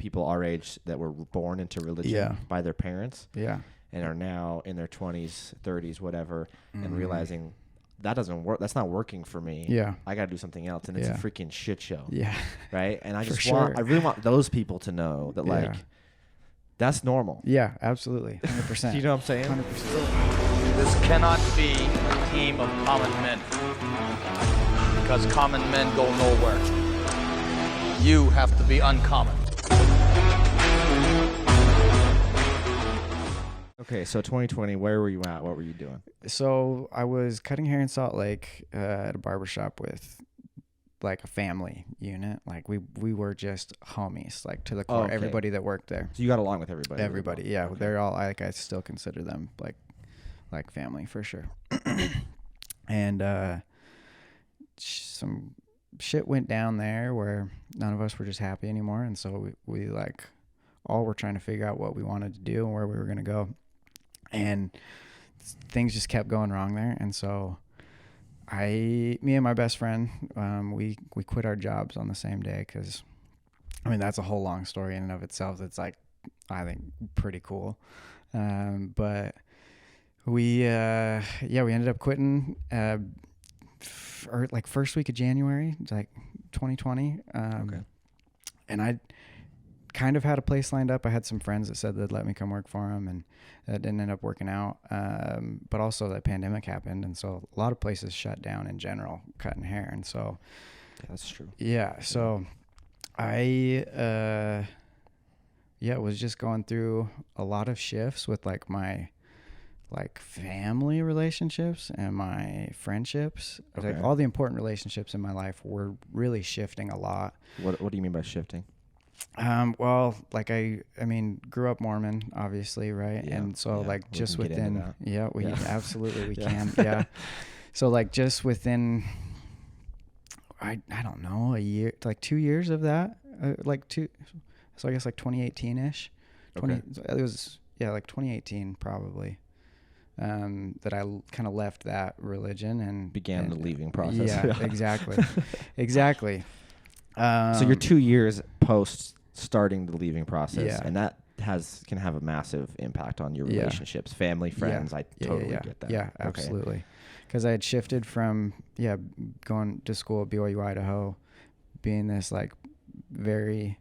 people our age that were born into religion by their parents. Yeah. And are now in their 20s, 30s, whatever, and realizing that doesn't work. That's not working for me. Yeah. I got to do something else. And it's a freaking shit show. Yeah. Right. And I For just sure. I really want those people to know that like, that's normal. Yeah, absolutely. 100%. You know what I'm saying? 100%. This cannot be a team of common men, because common men go nowhere. You have to be uncommon. Okay, so 2020, where were you at? What were you doing? So I was cutting hair in Salt Lake at a barbershop with like a family unit. Like we were just homies, like to the core. Okay. Everybody that worked there. So you got along with everybody? Everybody, yeah. Okay. They're all, like, I still consider them like family for sure. And some shit went down there where none of us were just happy anymore. And so we like all were trying to figure out what we wanted to do and where we were going to go. And things just kept going wrong there. And so me and my best friend, we quit our jobs on the same day. Cause I mean, that's a whole long story in and of itself. That's like, I think pretty cool. But we ended up quitting, like first week of January, like 2020. Okay. And I kind of had a place lined up. I had some friends that said they'd let me come work for them, and that didn't end up working out. But also the pandemic happened. And so a lot of places shut down in general, cutting hair. And so, yeah, that's true. Yeah. So I, was just going through a lot of shifts with like my like family relationships and my friendships. Okay. Like all the important relationships in my life were really shifting a lot. What do you mean by shifting? Well, like I mean, grew up Mormon, obviously, right? Yeah, and so yeah, like we just can get into within, that. absolutely we Yeah. can. Yeah. So like just within, I don't know, a year, like 2 years of that, so I guess like 2018 ish, Okay. It was, like 2018 probably. That I kind of left that religion and Began the leaving process. Yeah, exactly. Exactly. So you're 2 years post starting the leaving process, Yeah. and that can have a massive impact on your relationships, family, friends. I totally get that. Yeah, Okay. absolutely. Because I had shifted from going to school at BYU, Idaho, being this like very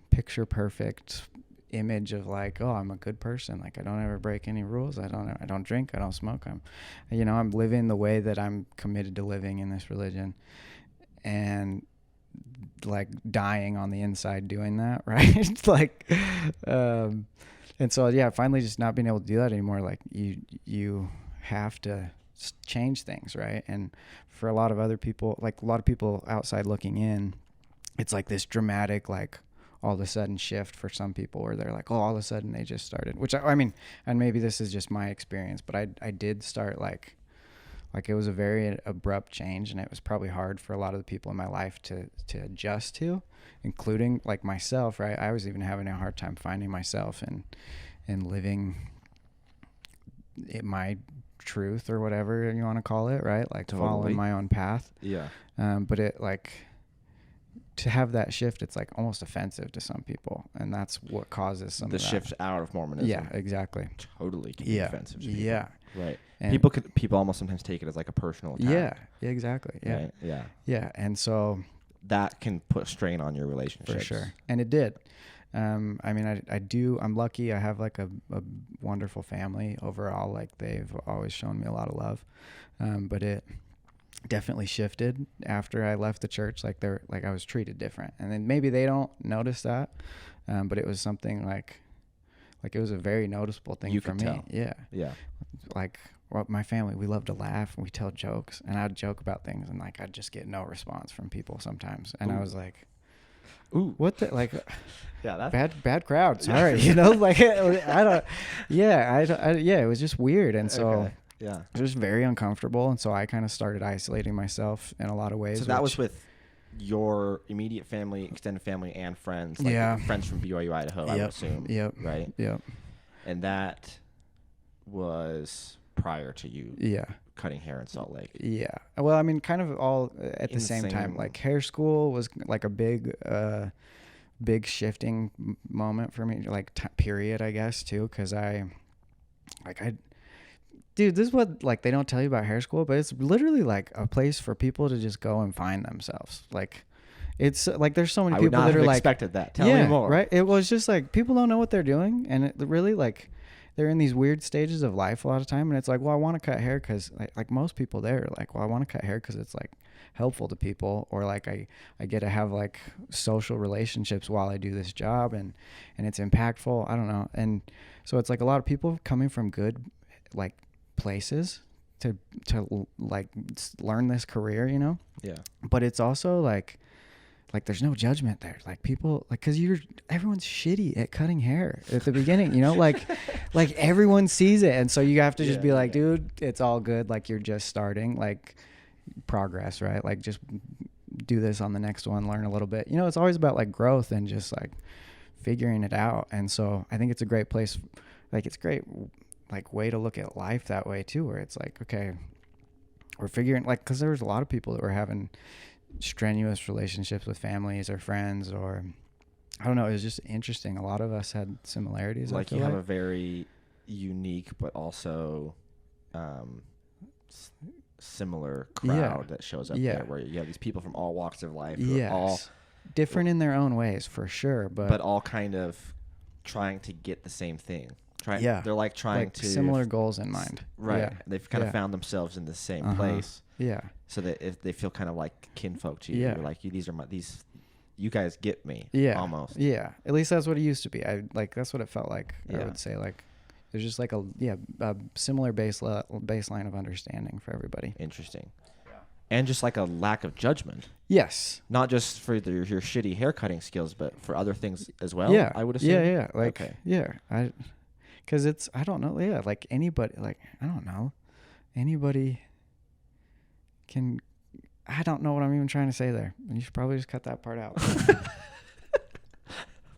picture perfect image of like, oh, I'm a good person. Like I don't ever break any rules. I don't drink. I don't smoke. I'm living the way that I'm committed to living in this religion, and like dying on the inside doing that. Right. Like, and so, finally just not being able to do that anymore. Like you have to change things. Right. And for a lot of other people, like a lot of people outside looking in, it's like this dramatic, like, all of a sudden shift for some people where they're like, oh, all of a sudden they just started, which I mean, and maybe this is just my experience, but I did start like it was a very abrupt change, and it was probably hard for a lot of the people in my life to adjust to, including like myself, right? I was even having a hard time finding myself and living my truth or whatever you want to call it, right? Like following my own path. Yeah. But it like, to have that shift, it's like almost offensive to some people, and that's what causes some the of that. shift out of Mormonism. Yeah, exactly. Totally can be offensive to people. Yeah. Right. And People almost sometimes take it as like a personal attack. Yeah, exactly. Yeah. Right? Yeah. Yeah. And so That can put strain on your relationships. for sure. And it did. I mean, I'm lucky. I have like a wonderful family overall. Like they've always shown me a lot of love. But it definitely shifted after I left the church. Like I was treated different, and then maybe they don't notice that. But it was something like it was a very noticeable thing for me. Tell. Yeah. Yeah. Like, well, my family, we love to laugh and we tell jokes, and I'd joke about things, and like I'd just get no response from people sometimes, and I was like, "Ooh, what the like?" Yeah, that's bad crowd. Sorry, like I don't. Yeah, it was just weird, and so. Okay. Yeah. It was very uncomfortable, and so I kind of started isolating myself in a lot of ways. So that was with your immediate family, extended family, and friends. Like friends from BYU, Idaho, I would assume. Yep. Right? Yep. And that was prior to you cutting hair in Salt Lake. Yeah. Well, I mean, kind of all at the same time. Like hair school was like a big big shifting moment for me, like period, I guess, too, because dude, this is what like they don't tell you about hair school, but it's literally like a place for people to just go and find themselves. Like, it's like there's so many people that are like, expected that. Tell me more. Right? It was just like people don't know what they're doing, and it really like they're in these weird stages of life a lot of time, and it's like, well, I want to cut hair because like most people there are like, well, I want to cut hair because it's like helpful to people, or like I get to have like social relationships while I do this job, and it's impactful. I don't know, and so it's like a lot of people coming from good like places to like learn this career, you know. Yeah. But it's also like there's no judgment there. Like people, like, cause everyone's shitty at cutting hair at the beginning, you know, like everyone sees it. And so you have to just be like, dude, it's all good. Like you're just starting, like progress, right? Like just do this on the next one, learn a little bit, you know. It's always about like growth and just like figuring it out. And so I think it's a great place. Like it's great, like way to look at life that way too, where it's like, okay, we're figuring, like, cause there was a lot of people that were having strenuous relationships with families or friends, or I don't know, it was just interesting. A lot of us had similarities. Like you have a very unique but also similar crowd that shows up there, where you have these people from all walks of life who are all different in their own ways, for sure, but all kind of trying to get the same thing. They're like trying to similar goals in mind, right? Yeah. They've kind of found themselves in the same place, so that if they feel kind of like kinfolk to you, you're like, you guys get me, almost. At least that's what it used to be. That's what it felt like. I would say like there's just like a similar baseline of understanding for everybody. Interesting. And just like a lack of judgment. Yes. Not just for your shitty haircutting skills, but for other things as well. Yeah. I would assume. Yeah. Like, because it's, I don't know. Yeah. Like anybody, like, I don't know. Anybody can, I don't know what I'm even trying to say there. You should probably just cut that part out.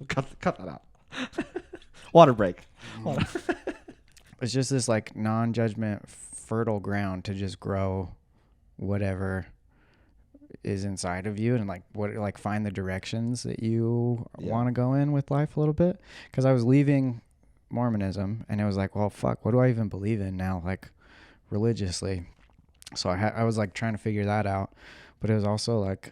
cut that out. Water break. It's just this like non-judgment, fertile ground to just grow whatever is inside of you, and like find the directions that you want to go in with life a little bit. Because I was leaving Mormonism, and it was like, well, fuck, what do I even believe in now, like religiously? So I was like trying to figure that out, but it was also like,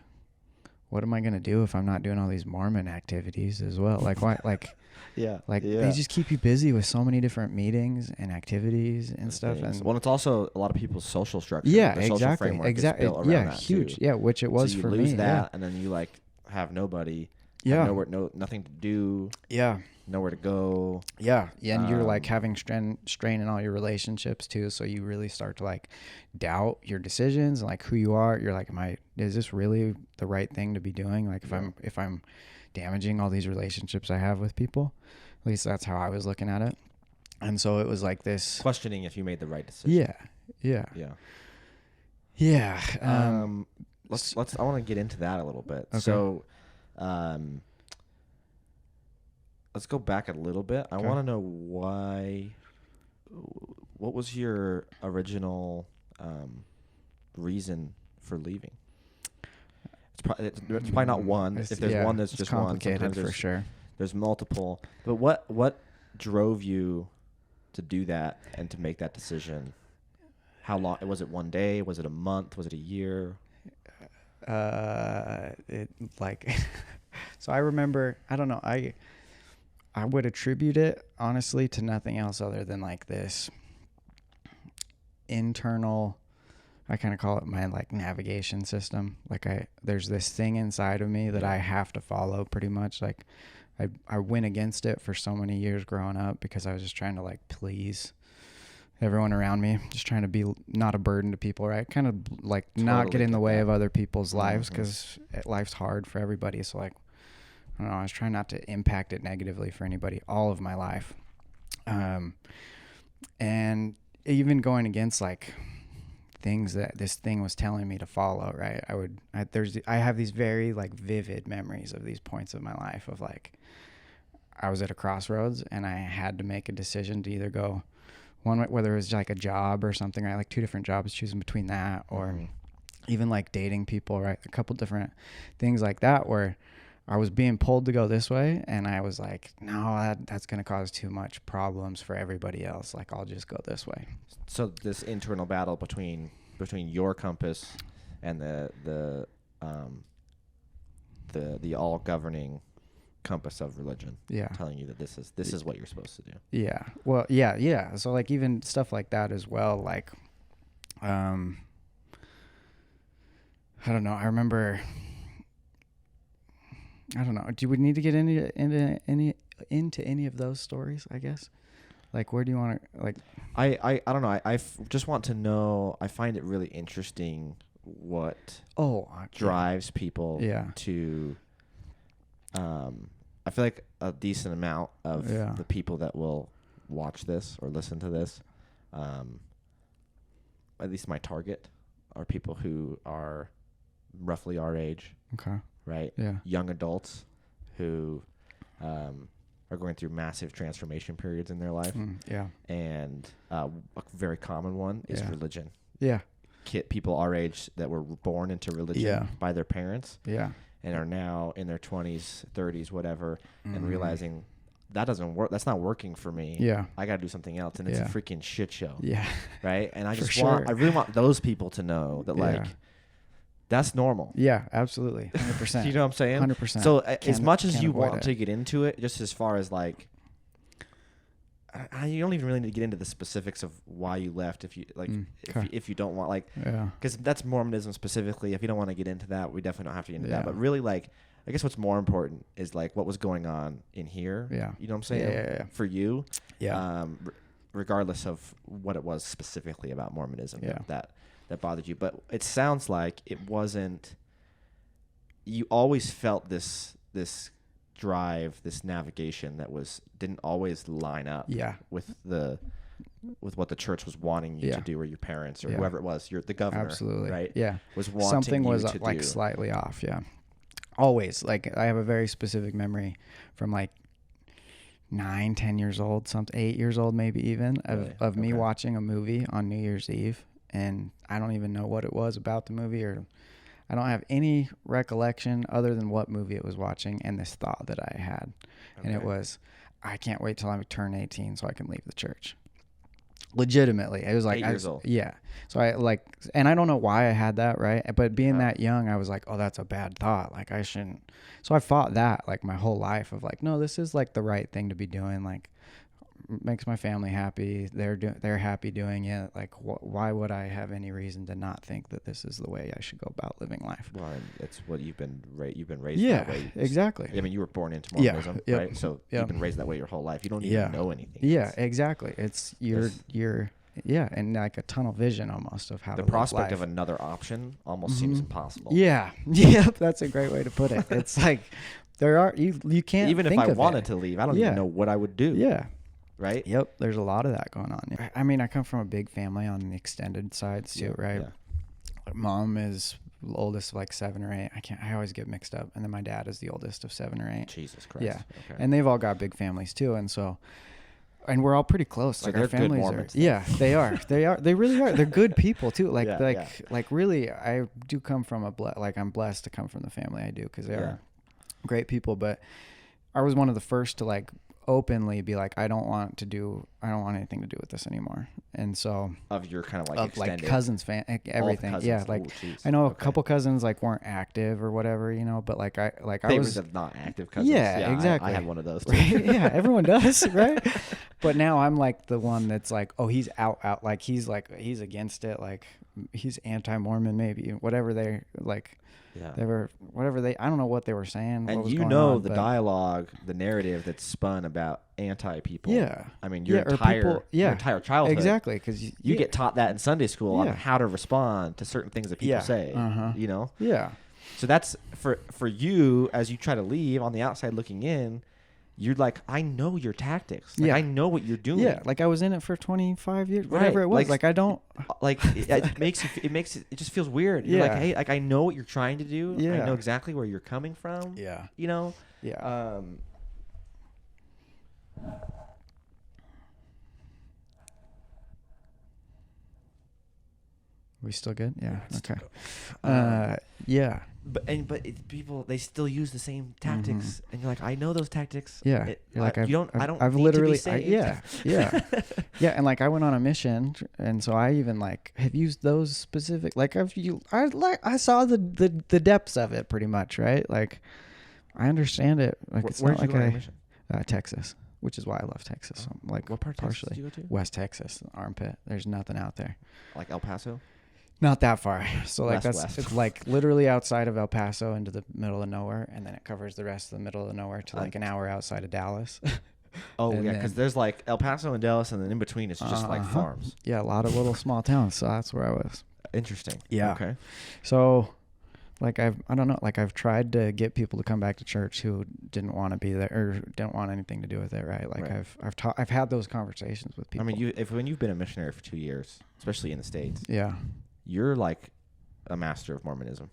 what am I gonna do if I'm not doing all these Mormon activities as well? Like why? Like they just keep you busy with so many different meetings and activities and stuff. And well, it's also a lot of people's social structure. Yeah, their social framework is built around that huge. Too. Yeah, which it was so you for me. lose that, and then you like have nobody. Yeah. Nothing to do. Yeah. Nowhere to go. Yeah. And you're like having strain in all your relationships too. So you really start to like doubt your decisions and like who you are. You're like, is this really the right thing to be doing? Like if I'm damaging all these relationships I have with people, at least that's how I was looking at it. And so it was like this questioning if you made the right decision. Yeah. I want to get into that a little bit. Okay. So, let's go back a little bit. I want to know what was your original reason for leaving? It's probably not one. If there's one, there's just one. Complicated for sure. There's multiple. But what drove you to do that and to make that decision? How long? Was it one day? Was it a month? Was it a year? So I remember, I don't know, I would attribute it honestly to nothing else other than like this internal, I kind of call it my like navigation system. Like there's this thing inside of me that I have to follow pretty much. Like I went against it for so many years growing up because I was just trying to like please everyone around me, just trying to be not a burden to people, right? Kind of like not get in the way of other people's lives, because life's hard for everybody. So like, I don't know, I was trying not to impact it negatively for anybody all of my life. And even going against like things that this thing was telling me to follow, right? I have these very like vivid memories of these points of my life of like, I was at a crossroads and I had to make a decision to either go one way, whether it was like a job or something, right? Like two different jobs, choosing between that or even like dating people, right? A couple different things like that where I was being pulled to go this way, and I was like, no, that's going to cause too much problems for everybody else. Like, I'll just go this way. So this internal battle between your compass and the all governing compass of religion, Yeah. telling you that this is what you're supposed to do. Yeah. Well, yeah. So like even stuff like that as well. Like, I don't know. I remember. I don't know. Do we need to get into any of those stories? I guess. Like, where do you want to like? I don't know. I just want to know. I find it really interesting what drives people to. I feel like a decent amount of the people that will watch this or listen to this, at least my target, are people who are roughly our age. Okay. Right? Yeah. Young adults who are going through massive transformation periods in their life. Yeah. And a very common one is religion. Yeah. People our age that were born into religion by their parents. Yeah. And are now in their 20s, 30s, whatever, and realizing that doesn't work. That's not working for me. Yeah. I got to do something else. And it's a freaking shit show. Yeah. Right? And I I really want those people to know that, like, that's normal. Yeah, absolutely. 100%. You know what I'm saying? 100%. So as much as you want to get into it, just as far as like, you don't even really need to get into the specifics of why you left if you like, if you don't want, like, because that's Mormonism specifically. If you don't want to get into that, we definitely don't have to get into that. But really, like, I guess what's more important is like what was going on in here. Yeah. You know what I'm saying? Yeah. For you. Yeah. Regardless of what it was specifically about Mormonism. Yeah. That bothered you, but it sounds like it wasn't. You always felt this drive, this navigation that didn't always line up. With what the church was wanting you to do, or your parents, or whoever it was. You're the governor. Absolutely. Right. Yeah. Was wanting something was you to like do. Slightly off. Yeah. Always. Like, I have a very specific memory from like 9, 10 years old, 8 years old, maybe even of me watching a movie on New Year's Eve. And I don't even know what it was about the movie, or I don't have any recollection other than what movie it was watching and this thought that I had. And it was, I can't wait till I turn 18 so I can leave the church. Legitimately. It was like 8 years old. Yeah. So I like, and I don't know why I had that, right? But being that young, I was like, oh, that's a bad thought. Like, I shouldn't. So I fought that like my whole life of like, no, this is like the right thing to be doing. Like, makes my family happy. They're happy doing it. Like, why would I have any reason to not think that this is the way I should go about living life? Well, it's what you've been raised that way. Yeah, exactly. I mean, you were born into Mormonism, right? So you've been raised that way your whole life. You don't even know anything. Yeah, exactly. It's you're and like a tunnel vision almost of how the to prospect live life. of another option almost seems impossible. Yeah. Yep. That's a great way to put it. It's like you can't even think if I of wanted it. to leave, I don't even know what I would do. Yeah. Right? Yep. There's a lot of that going on. I mean, I come from a big family on the extended sides too, right? Yeah. Mom is the oldest of like 7 or 8. I always get mixed up. And then my dad is the oldest of 7 or 8. Jesus Christ. Yeah. Okay. And they've all got big families too. And we're all pretty close. Like, our families are. Yeah, they are. They really are. They're good people too. Like really, I do come from I'm blessed to come from the family I do, because they are great people. But I was one of the first to like openly be like, I don't want anything to do with this anymore. And so of your kind of like of extended, like cousins, everything. Yeah, like I know a couple cousins like weren't active or whatever, but like I was not active cousins. Yeah, exactly. I had one of those too. Right? Yeah, everyone does, right? But now I'm like the one that's like, oh, he's out, like he's against it, like he's anti-Mormon, maybe, whatever they're like. Yeah. They were I don't know what they were saying. And the dialogue, the narrative that's spun about anti-people. Yeah. I mean, your entire childhood. Exactly, because you get taught that in Sunday school on how to respond to certain things that people say. Yeah. So that's for you, as you try to leave, on the outside looking in, you're like, I know your tactics. Like, I know what you're doing. Yeah, like I was in it for 25 years, whatever it was. Like I don't like it just feels weird. You're like, hey, like I know what you're trying to do. Yeah. I know exactly where you're coming from. Yeah. Yeah. We still good? Yeah. Okay. Yeah. people, they still use the same tactics, and you're like, I know those tactics. Yeah, I've literally, yeah. Yeah, and like I went on a mission, and so I even like have used those specific. Like I saw the depths of it pretty much, right? Like I understand it. Like it's Where'd not you like go on a mission? Texas, which is why I love Texas. So like what part of Texas did you go to? West Texas, armpit. There's nothing out there. Like El Paso? Not that far. So like West. it's like literally outside of El Paso into the middle of nowhere, and then it covers the rest of the middle of nowhere to like an hour outside of Dallas. Oh yeah, because there's like El Paso and Dallas, and then in between it's just like farms. Yeah, a lot of little small towns. So that's where I was. Interesting. Yeah. Okay. So like I don't know, like I've tried to get people to come back to church who didn't want to be there or didn't want anything to do with it, right? Like right. I've had those conversations with people. I mean, when you've been a missionary for 2 years, especially in the States, yeah, you're like a master of Mormonism.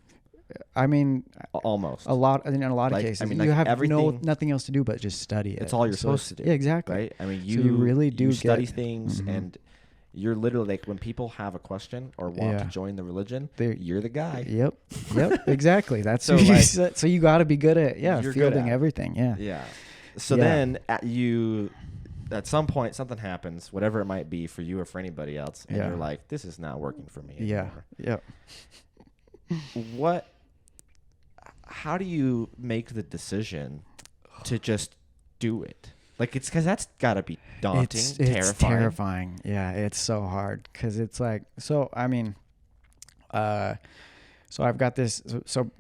I mean, almost in a lot of cases. I mean, you have nothing else to do but just study it. It's all you're supposed to do. Yeah, exactly. Right? I mean, you really do study things, and you're literally like, when people have a question or want to join the religion, you're the guy. Yep, exactly. That's so. So you got to be good at fielding everything. Yeah. So then at some point, something happens, whatever it might be for you or for anybody else, and you're like, this is not working for me anymore. Yeah. How do you make the decision to just do it? Like, it's because that's got to be daunting, terrifying. It's terrifying. Yeah, it's so hard because it's like, so, I mean, so I've got this, so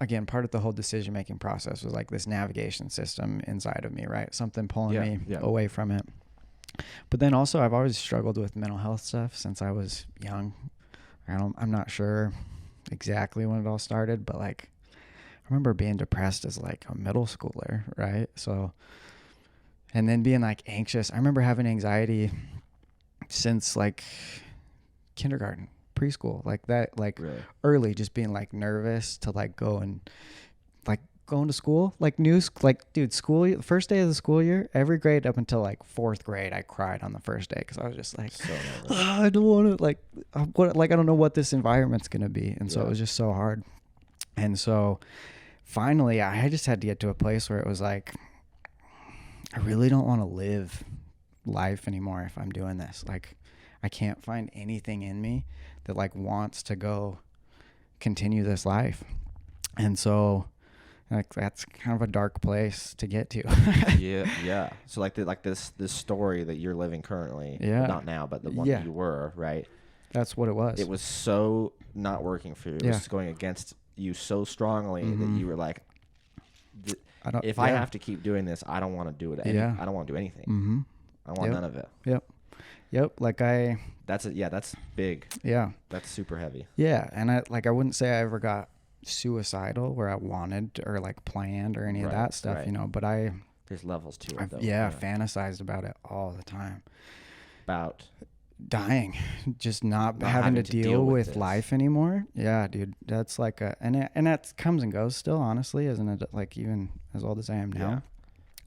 again, part of the whole decision-making process was like this navigation system inside of me, right? Something pulling me away from it. But then also I've always struggled with mental health stuff since I was young. I'm not sure exactly when it all started, but like, I remember being depressed as like a middle schooler, right? So, and then being like anxious. I remember having anxiety since like kindergarten, preschool, like that, like really? Early, just being like nervous to like go and like going to school, like dude, school, first day of the school year, every grade up until like 4th grade, I cried on the first day because I was just like, so I don't want to I don't know what this environment's going to be. And so it was just so hard. And so finally, I just had to get to a place where it was like, I really don't want to live life anymore if I'm doing this. Like, I can't find anything in me that like wants to go continue this life. And so like that's kind of a dark place to get to. Yeah. So like this story that you're living currently, not now, but the one that you were, right? That's what it was. It was so not working for you. It was going against you so strongly that you were like, if I have to keep doing this, I don't want to do it. I don't want to do anything. I want none of it. Yep. Like that's it. Yeah. That's big. Yeah. That's super heavy. Yeah. And I wouldn't say I ever got suicidal where I wanted or like planned or any of that stuff, you know, but there's levels to it though. Fantasized about it all the time. About dying, just not having to deal with life anymore. Yeah, dude, that's like and that comes and goes still, honestly, isn't it? Like even as old as I am now,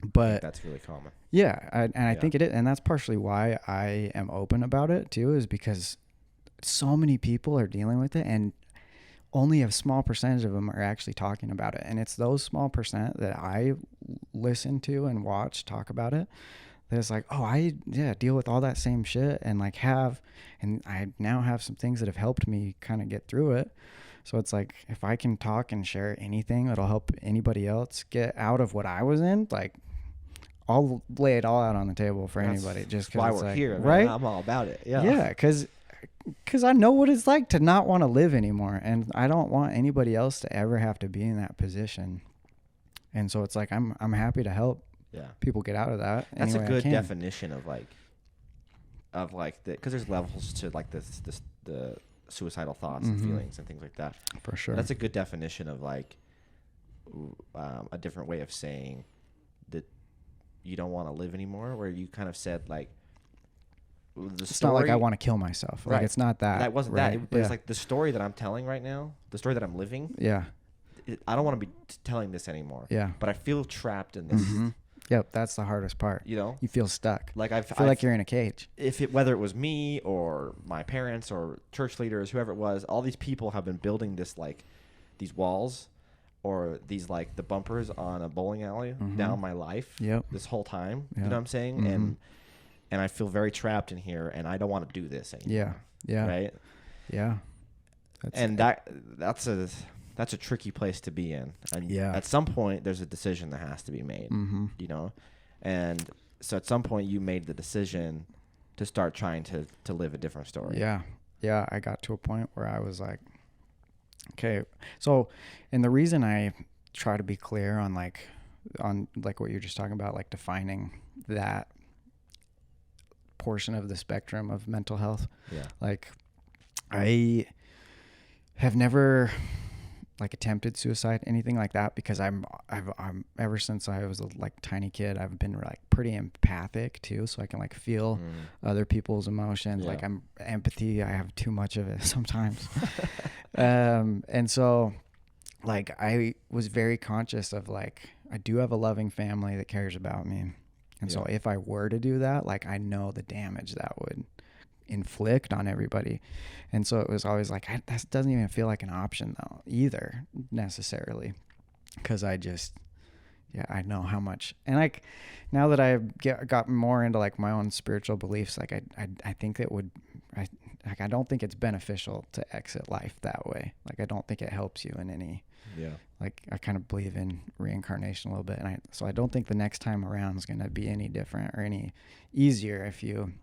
but that's really common. Yeah, I think it is, and that's partially why I am open about it too, is because so many people are dealing with it, and only a small percentage of them are actually talking about it. And it's those small percent that I listen to and watch talk about it. It's like, oh, I deal with all that same shit and I now have some things that have helped me kind of get through it. So it's like, if I can talk and share anything that'll help anybody else get out of what I was in, like I'll lay it all out on the table for anybody. Just because why we're here, right? Man. I'm all about it. Yeah, because I know what it's like to not want to live anymore, and I don't want anybody else to ever have to be in that position. And so it's like I'm happy to help. Yeah, people get out of that. That's a good definition of because there's levels to like the suicidal thoughts and feelings and things like that. For sure, that's a good definition of like a different way of saying that you don't want to live anymore. Where you kind of said like it's not like I want to kill myself. Like it's not that. That wasn't that. But it's like the story that I'm telling right now, the story that I'm living. Yeah, I don't want to be telling this anymore. Yeah, but I feel trapped in this. Yep, that's the hardest part. You know, you feel stuck. Like I feel like you're in a cage. Whether it was me or my parents or church leaders, whoever it was, all these people have been building this these walls or these like the bumpers on a bowling alley down my life this whole time. You know what I'm saying? And I feel very trapped in here, and I don't want to do this anymore. Right. That's a tricky place to be in. And at some point there's a decision that has to be made, you know? And so at some point you made the decision to start trying to live a different story. Yeah. I got to a point where I was like, okay. So, and the reason I try to be clear on what you're just talking about, like defining that portion of the spectrum of mental health. Like I have never like attempted suicide, anything like that, because I'm ever since I was a like tiny kid, I've been like pretty empathic too, so I can like feel other people's emotions. Like I'm empathy, I have too much of it sometimes. And so like I was very conscious of like, I do have a loving family that cares about me. And so if I were to do that, like I know the damage that would inflict on everybody. And so it was always like, that doesn't even feel like an option though either necessarily, because I just I know how much. And like now that I've got more into like my own spiritual beliefs, like I think it would I don't think it's beneficial to exit life that way. Like I don't think it helps you in any like I kind of believe in reincarnation a little bit, and so I don't think the next time around is going to be any different or any easier if you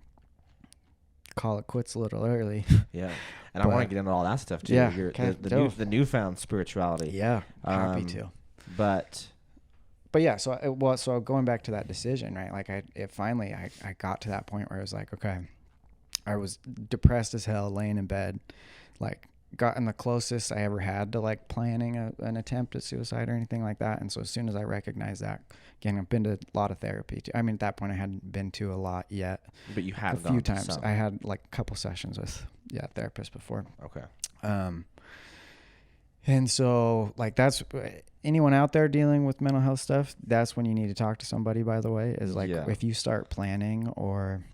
call it quits a little early. And I want to get into all that stuff too. The newfound spirituality. Happy to. But yeah, so going back to that decision, right? Like I got to that point where I was like, okay, I was depressed as hell, laying in bed, like gotten the closest I ever had to like planning an attempt at suicide or anything like that. And so as soon as I recognized that, again, I've been to a lot of therapy too. I mean, at that point I hadn't been to a lot yet, but you had a few times. I had like a couple sessions with therapists before. And so like that's anyone out there dealing with mental health stuff, that's when you need to talk to somebody, by the way, is like if you start planning or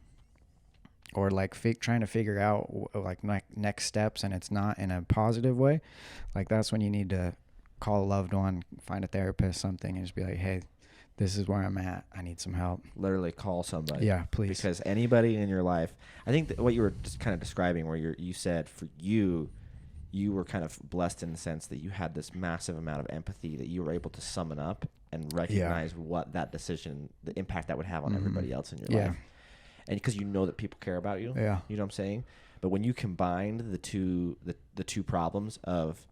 like trying to figure out like next steps and it's not in a positive way, like that's when you need to call a loved one, find a therapist, something, and just be like, hey, this is where I'm at. I need some help. Literally call somebody. Yeah, please. Because anybody in your life, I think that what you were just kind of describing, where you said for you were kind of blessed in the sense that you had this massive amount of empathy that you were able to summon up and recognize what that decision, the impact that would have on everybody else in your life. And because you know that people care about you, you know what I'm saying? But when you combined the two problems of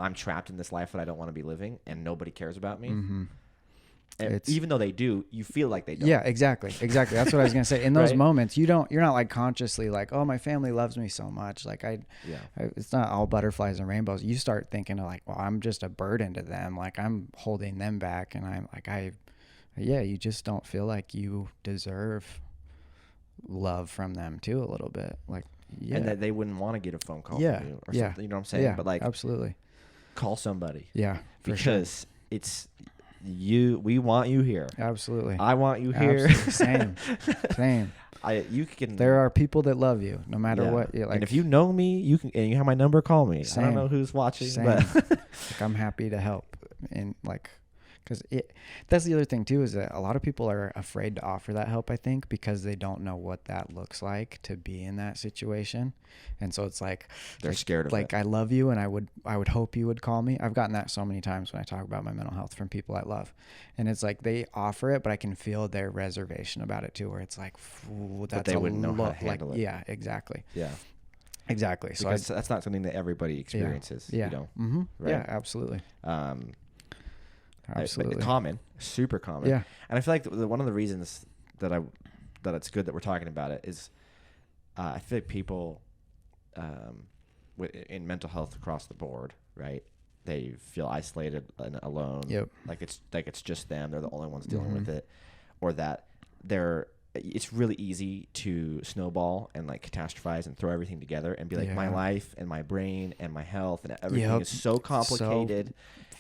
I'm trapped in this life that I don't want to be living and nobody cares about me, and even though they do, you feel like they don't. Yeah, exactly. That's what I was gonna say. In those moments, you're not like consciously like, oh, my family loves me so much. Like it's not all butterflies and rainbows. You start thinking of like, well, I'm just a burden to them. Like I'm holding them back, and I'm like, you just don't feel like you deserve love from them too a little bit, like and that they wouldn't want to get a phone call from you or something, you know what I'm saying? But like absolutely call somebody, because it's we want you here. Absolutely. I want you here. Same. There are people that love you no matter what. Like, and if you know me, you can, and you have my number, call me. I don't know who's watching, but like, I'm happy to help. And like, because that's the other thing too, is that a lot of people are afraid to offer that help, I think, because they don't know what that looks like to be in that situation. And so it's like they're scared of it. Like, I love you, and I would hope you would call me. I've gotten that so many times when I talk about my mental health from people I love, and it's like they offer it, but I can feel their reservation about it too, where it's like, that's they wouldn't know how to handle it. Yeah, exactly. Yeah. Exactly. So because that's not something that everybody experiences. Yeah. You know? Mm-hmm. Right? Yeah, absolutely. Absolutely. Common, super common. Yeah. And I feel like one of the reasons that it's good that we're talking about it is I feel like people in mental health across the board, right? They feel isolated and alone. Yep. Like it's just them. They're the only ones dealing with it, or that it's really easy to snowball and like catastrophize and throw everything together and be like, my life and my brain and my health and everything is so complicated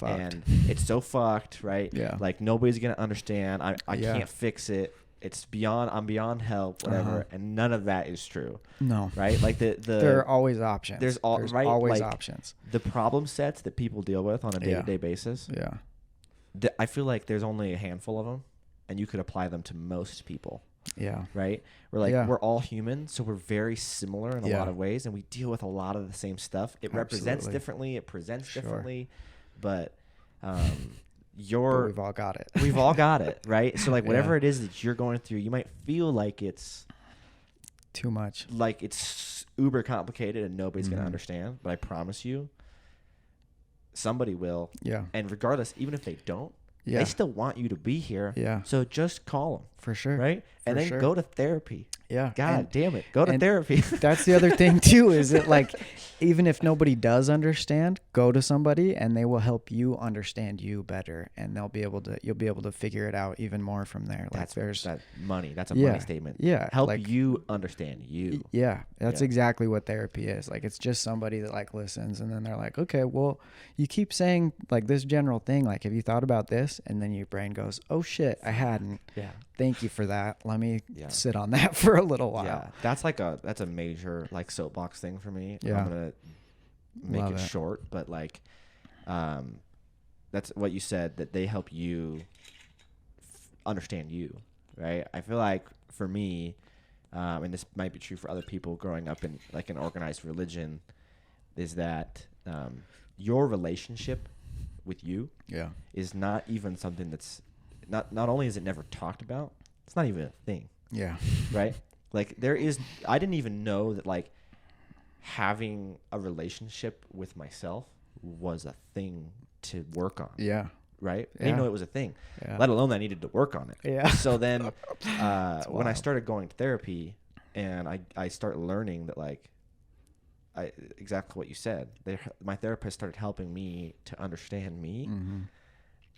and it's so fucked, right? Yeah. Like nobody's gonna understand. I can't fix it. it's beyond, I'm beyond help, whatever. And none of that is true. No. Right? Like there are always options. There's always like, options. The problem sets that people deal with on a day-to-day basis. Yeah. I feel like there's only a handful of them, and you could apply them to most people. Yeah. Right? We're all human, so we're very similar in a lot of ways, and we deal with a lot of the same stuff. It represents differently, it presents differently, but but we've all got it. We've all got it, right? So like whatever it is that you're going through, you might feel like it's too much, like it's uber complicated and nobody's going to understand, but I promise you somebody will. Yeah. And regardless, even if they don't, they still want you to be here. Yeah. So just call them. For sure. Right? And then go to therapy. Yeah. God damn it. Go to therapy. That's the other thing too, is that like, even if nobody does understand, go to somebody and they will help you understand you better, and you'll be able to figure it out even more from there. Like that's money. That's a money statement. Yeah. Help you understand you. Yeah. That's exactly what therapy is. Like, it's just somebody that like listens, and then they're like, okay, well, you keep saying like this general thing, like, have you thought about this? And then your brain goes, oh shit, I hadn't. Yeah. Thank you for that. Let me sit on that for a little while. Yeah. That's a major like soapbox thing for me. Yeah. I'm going to make it short, but like, that's what you said, that they help you understand you, right? I feel like for me, and this might be true for other people growing up in like an organized religion, is that your relationship with you is not even something that's not only is it never talked about, it's not even a thing. Yeah. Right? Like I didn't even know that like having a relationship with myself was a thing to work on. Yeah. Right? I didn't know it was a thing, let alone that I needed to work on it. Yeah. So then when I started going to therapy and I started learning that like, exactly what you said, my therapist started helping me to understand me. Mm-hmm.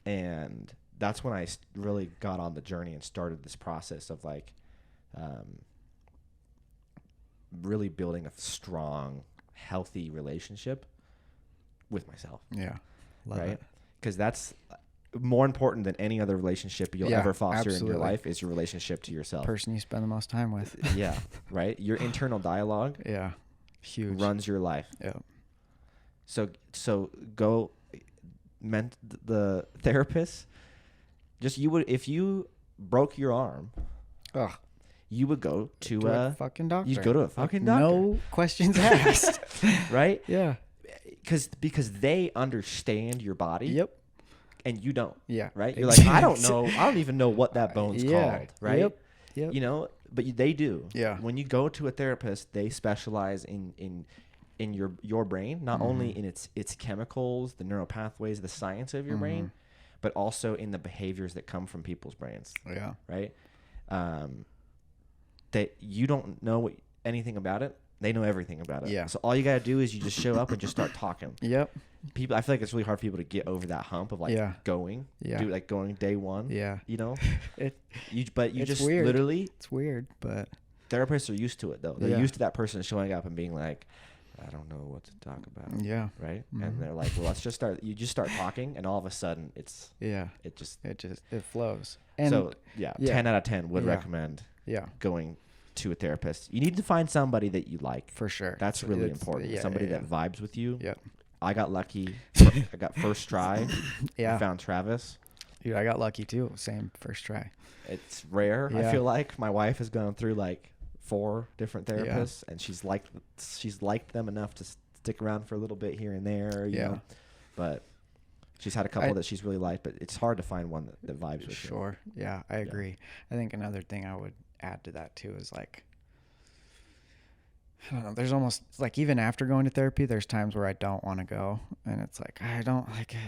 And that's when I really got on the journey and started this process of like really building a strong, healthy relationship with myself. Yeah. Love it. Because that's more important than any other relationship you'll ever foster in your life, is your relationship to yourself. Person you spend the most time with. Yeah. Right? Your internal dialogue. Yeah. Huge. Runs your life. Yeah. So go the therapist. Just if you broke your arm, you would go to a fucking doctor. You'd go to a fucking doctor. No questions asked. Right? Yeah. Because they understand your body. Yep. And you don't. Yeah. Right? You're like, I don't know. I don't even know what that bone's called. Right? Yep. Yep. You know, but they do. Yeah. When you go to a therapist, they specialize in your brain, not only in its chemicals, the neural pathways, the science of your brain, but also in the behaviors that come from people's brains. Yeah. Right? That you don't know anything about it. They know everything about it. Yeah. So all you got to do is you just show up and just start talking. Yep. I feel like it's really hard for people to get over that hump of like going. Yeah. Do like going day one. Yeah. You know? It's just weird. Literally. It's weird, but therapists are used to it though. They're used to that person showing up and being like, I don't know what to talk about. Yeah. Right? Mm-hmm. And they're like, well, let's just start. You just start talking, and all of a sudden it flows. And so 10 out of 10 would recommend going to a therapist. You need to find somebody that you like. For sure. That's really important. Somebody that vibes with you. Yep. I got lucky. I got first try. I found Travis. Dude, I got lucky too. Same first try. It's rare. I feel like my wife has gone through like 4 different therapists, and she's liked them enough to stick around for a little bit here and there. You know? But she's had a couple that she's really liked, but it's hard to find one that vibes with you. Sure. Yeah, I agree. I think another thing I would add to that too is like, I don't know, there's almost like, even after going to therapy, there's times where I don't want to go, and it's like, I don't like it.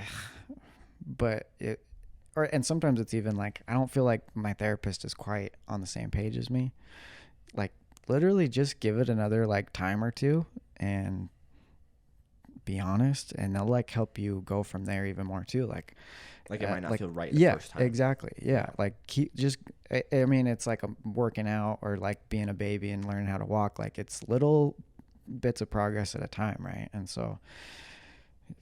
But and sometimes it's even like, I don't feel like my therapist is quite on the same page as me. Like, literally just give it another like time or two and be honest, and they'll like help you go from there even more too. Like it might not feel right the first time. Exactly. Yeah. Like I mean, it's like working out or like being a baby and learning how to walk. Like, it's little bits of progress at a time. Right. And so,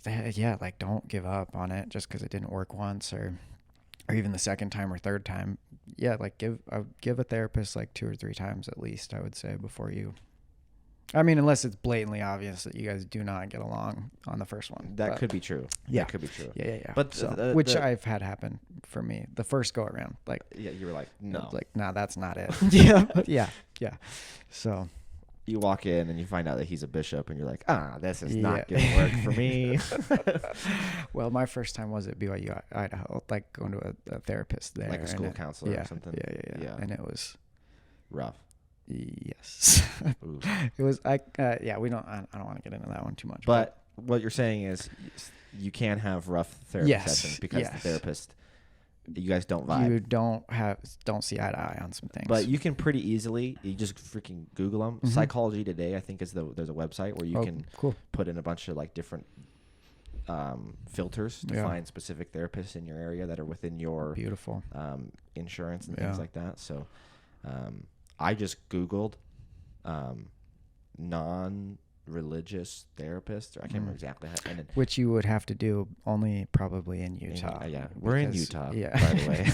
like, don't give up on it just because it didn't work once, or or even the second time or third time, yeah, like give a therapist like 2 or 3 times at least, I would say, before you. I mean, unless it's blatantly obvious that you guys do not get along on the first one. That could be true. Yeah. That could be true. Yeah. But so, which I've had happen for me the first go around. Like, yeah, you were like, no. Like, nah, that's not it. Yeah. So you walk in and you find out that he's a bishop, and you're like, this is not going to work for me. Well, my first time was at BYU, Idaho, like going to a therapist there. Like a school counselor or something? Yeah. And it was rough. Yes. It was, I don't want to get into that one too much. But what you're saying is you can have rough therapy sessions because the therapist, you guys don't vibe. You don't see eye to eye on some things. But you can pretty easily, you just freaking Google them. Mm-hmm. Psychology Today, I think, there's a website where you can put in a bunch of like different filters to find specific therapists in your area that are within your beautiful insurance and things like that. So I just Googled non-religious therapist, or I can't remember exactly how. And which you would have to do only probably in Utah. We're in Utah, by the way.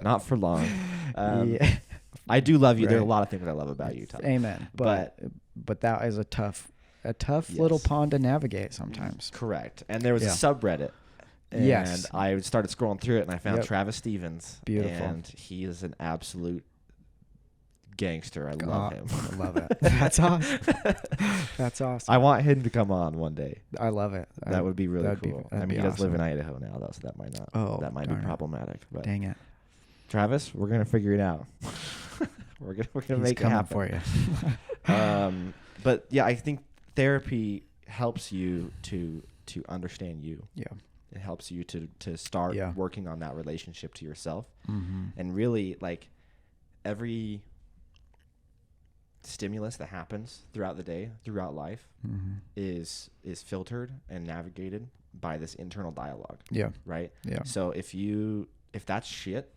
Not for long. I do love you. Right. There are a lot of things I love about Utah. Amen. But that is a tough little pond to navigate sometimes. Correct. And there was a subreddit. And I started scrolling through it, and I found Travis Stevens. Beautiful. And he is an absolute gangster. I love him. I love it. That's awesome. That's awesome. I want him to come on one day. I love it. That would be really cool. I mean, he does live in awesome. Idaho now, though, so that might not. that might be problematic. But dang it, Travis, we're gonna figure it out. we're gonna make it happen for you. But yeah, I think therapy helps you to understand you. Yeah. It helps you to start working on that relationship to yourself, and really like every stimulus that happens throughout the day, throughout life, is filtered and navigated by this internal dialogue. Yeah. Right. Yeah. So if that's shit,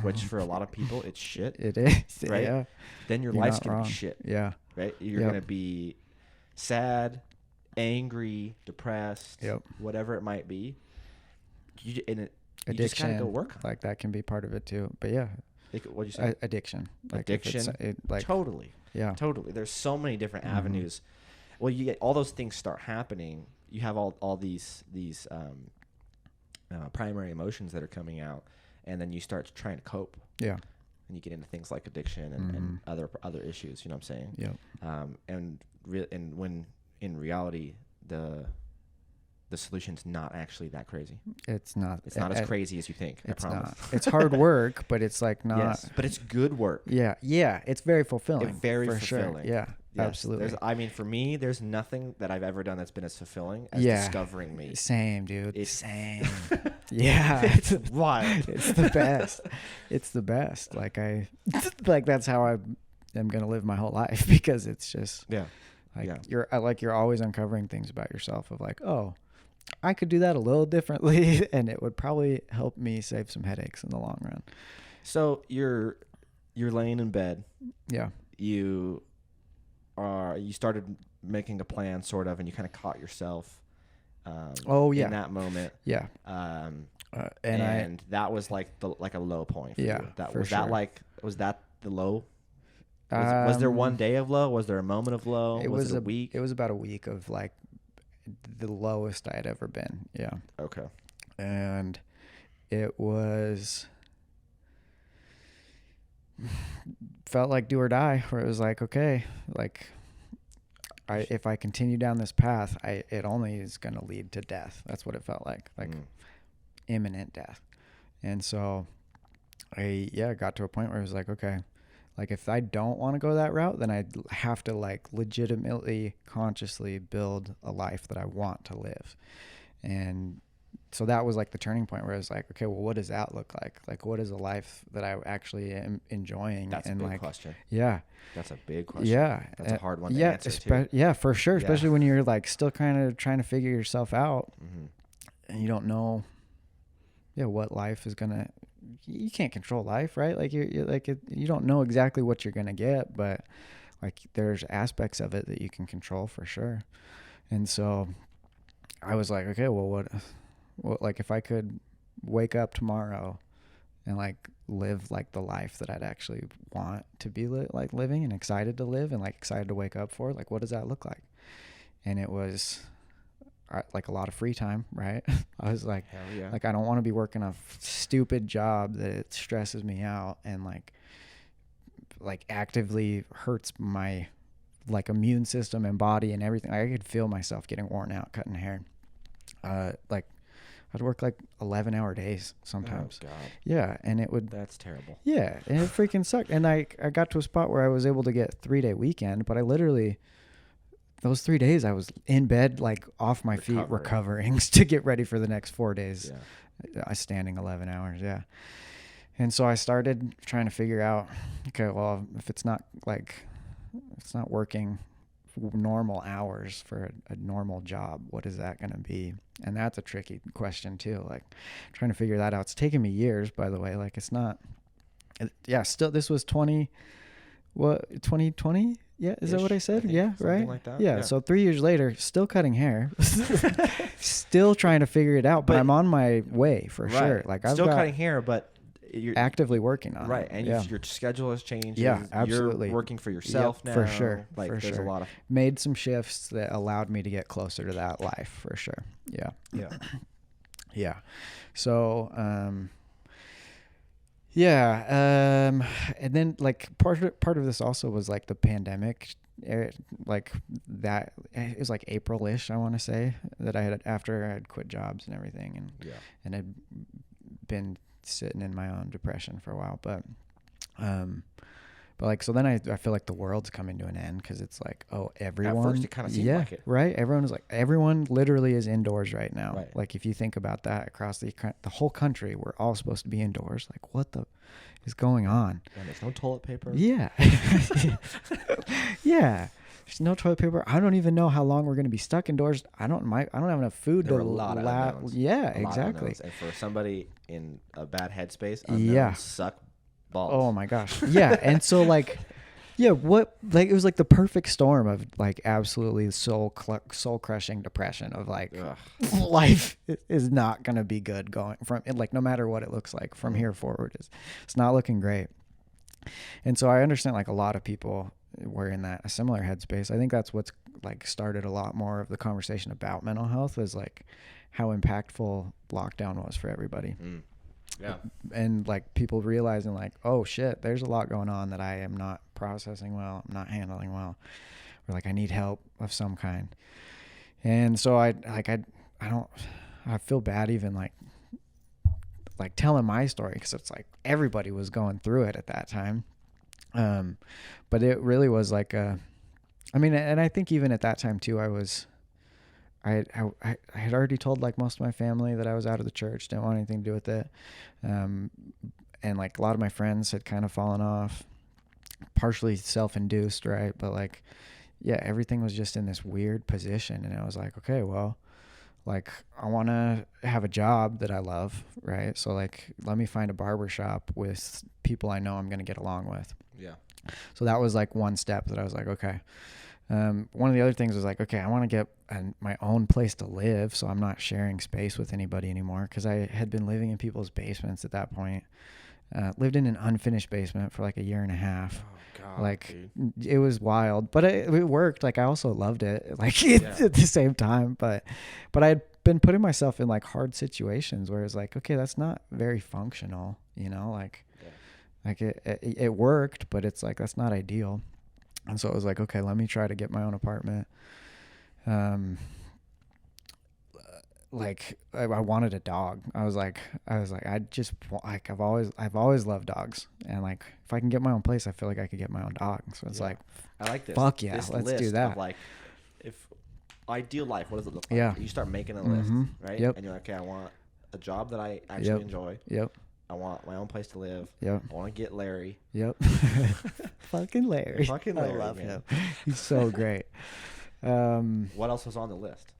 which for a lot of people it's shit. It is. Right. Yeah. Then your life's gonna be shit. Yeah. Right. You're gonna be sad, angry, depressed. Yep. Whatever it might be. You just Addiction. gotta go work on like that can be part of it too. But yeah. What'd you say? Addiction. Addiction. Totally. Yeah. Totally. There's so many different avenues. Well, you get all those things start happening. You have all these primary emotions that are coming out, and then you start trying to cope. Yeah. And you get into things like addiction and other issues. You know what I'm saying? Yeah. And when in reality the solution's not actually that crazy. It's not. It's not as crazy as you think. I promise. Not. It's hard work, but it's like not. Yes, but it's good work. Yeah. It's very fulfilling. Very fulfilling. Sure. Yeah. Yes. Absolutely. For me, there's nothing that I've ever done that's been as fulfilling as discovering me. Same, dude. Same. Yeah. It's wild. It's the best. It's the best. Like that's how I am gonna live my whole life, because it's just you're always uncovering things about yourself of like, oh, I could do that a little differently, and it would probably help me save some headaches in the long run. So you're laying in bed. Yeah. You started making a plan, sort of, and you kind of caught yourself. In that moment. Yeah. And that was like a low point for you. Was that the low? Was there one day of low? Was there a moment of low? Was it a week? It was about a week of like the lowest I had ever been. Yeah. Okay. And it was felt like do or die, where it was like, okay, like if I continue down this path, it only is going to lead to death. That's what it felt like imminent death. And so I got to a point where it was like, okay, like if I don't want to go that route, then I have to like legitimately, consciously build a life that I want to live. And so that was like the turning point where I was like, okay, well, what does that look like? Like, what is a life that I actually am enjoying? That's a big question. Yeah. That's a big question. Yeah. That's a hard one to answer too. Yeah, for sure. Yeah. Especially when you're like still kind of trying to figure yourself out and you don't know, what life is going to, you can't control life, right? Like you're like, you don't know exactly what you're going to get, but like there's aspects of it that you can control for sure. And so I was like, okay, well, what like if I could wake up tomorrow and like live like the life that I'd actually want to be like living and excited to live and like excited to wake up for. Like, what does that look like? And it was like a lot of free time, right? I was like, hell yeah. Like, I don't want to be working a stupid job that it stresses me out and like actively hurts my like immune system and body and everything. I could feel myself getting worn out cutting hair. Like I'd work like 11-hour days sometimes. Oh, God. Yeah. And it would. That's terrible. Yeah. And it freaking sucked. And I got to a spot where I was able to get 3-day weekend, but I literally, those 3 days I was in bed, like off my feet, recovering to get ready for the next 4 days. Yeah. I standing 11 hours. Yeah. And so I started trying to figure out, okay, well, if it's not working normal hours for a normal job, what is that going to be? And that's a tricky question too, like trying to figure that out. It's taken me years, by the way. Like, it's not, yeah, still, this was 2020? Yeah, is that what I said? Yeah, right? Like that. Yeah, so 3 years later, still cutting hair, still trying to figure it out, but I'm on my way for sure. Like, I've still cutting hair, but you're actively working on right, it. and your schedule has changed. Yeah, absolutely. You're working for yourself now. For sure. Like, for there's sure. a lot of made some shifts that allowed me to get closer to that life for sure. Yeah. Yeah. Yeah. So, and then like part of this also was like the pandemic, like that it was like April-ish, I want to say, that I had after I had quit jobs and everything, and I'd been sitting in my own depression for a while, but like, so then I feel like the world's coming to an end, because it's like, oh, everyone. At first it kind of seemed like it. Right. Everyone literally is indoors right now. Right. Like, if you think about that across the whole country, we're all supposed to be indoors. Like, what the is going on? And there's no toilet paper. Yeah. Yeah. There's no toilet paper. I don't even know how long we're going to be stuck indoors. I don't have enough food There to were a lot of unknowns. Yeah, exactly. And for somebody in a bad headspace, suck balls. Oh my gosh. Yeah. And so like, yeah, it was like the perfect storm of like absolutely soul crushing depression of like, life is not going to be good going from it, like, no matter what it looks like from here forward, it's not looking great. And so I understand like a lot of people were in a similar headspace. I think that's what's like started a lot more of the conversation about mental health, is like how impactful lockdown was for everybody. Yeah. And like people realizing like, oh shit, there's a lot going on that I am not processing well, I'm not handling well, or like I need help of some kind. And so I feel bad even like telling my story, because it's like everybody was going through it at that time. But it really was like and I think even at that time too, I had already told like most of my family that I was out of the church, didn't want anything to do with it. And like a lot of my friends had kind of fallen off, partially self-induced, right? But like, yeah, everything was just in this weird position. And I was like, okay, well, like I want to have a job that I love, right? So like, let me find a barber shop with people I know I'm going to get along with. Yeah. So that was like one step that I was like, okay. One of the other things was like, okay, I want to get my own place to live, so I'm not sharing space with anybody anymore, because I had been living in people's basements at that point. Lived in an unfinished basement for like a year and a half. Oh God, like, dude. It was wild, but it worked. Like, I also loved it, like at the same time. But I had been putting myself in like hard situations where it's like, okay, that's not very functional, like. Like it worked, but it's like, that's not ideal. And so it was like, okay, let me try to get my own apartment. Like I wanted a dog. I was like, I just like, I've always loved dogs. And like, if I can get my own place, I feel like I could get my own dog. So it's like, I like this. Fuck yeah, this let's list do that. of like, if ideal life, what does it look like? Yeah. You start making a list, right? Yep. And you're like, okay, I want a job that I actually enjoy. Yep. I want my own place to live. Yep. I want to get Larry. Yep. Fucking Larry. Fucking Larry. I love man. him. He's so great. What else was on the list?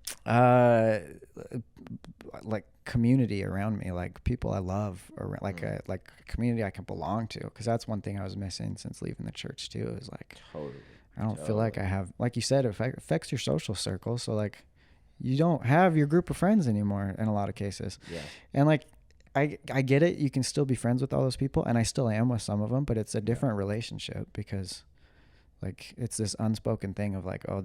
Like community around me, like people I love, or like a community I can belong to, because that's one thing I was missing since leaving the church too. Is like, Totally. I don't feel like I have, like you said, it affects your social circle. So like, you don't have your group of friends anymore in a lot of cases. Yeah. And like, I get it. You can still be friends with all those people, and I still am with some of them, but it's a different relationship because like it's this unspoken thing of like, oh,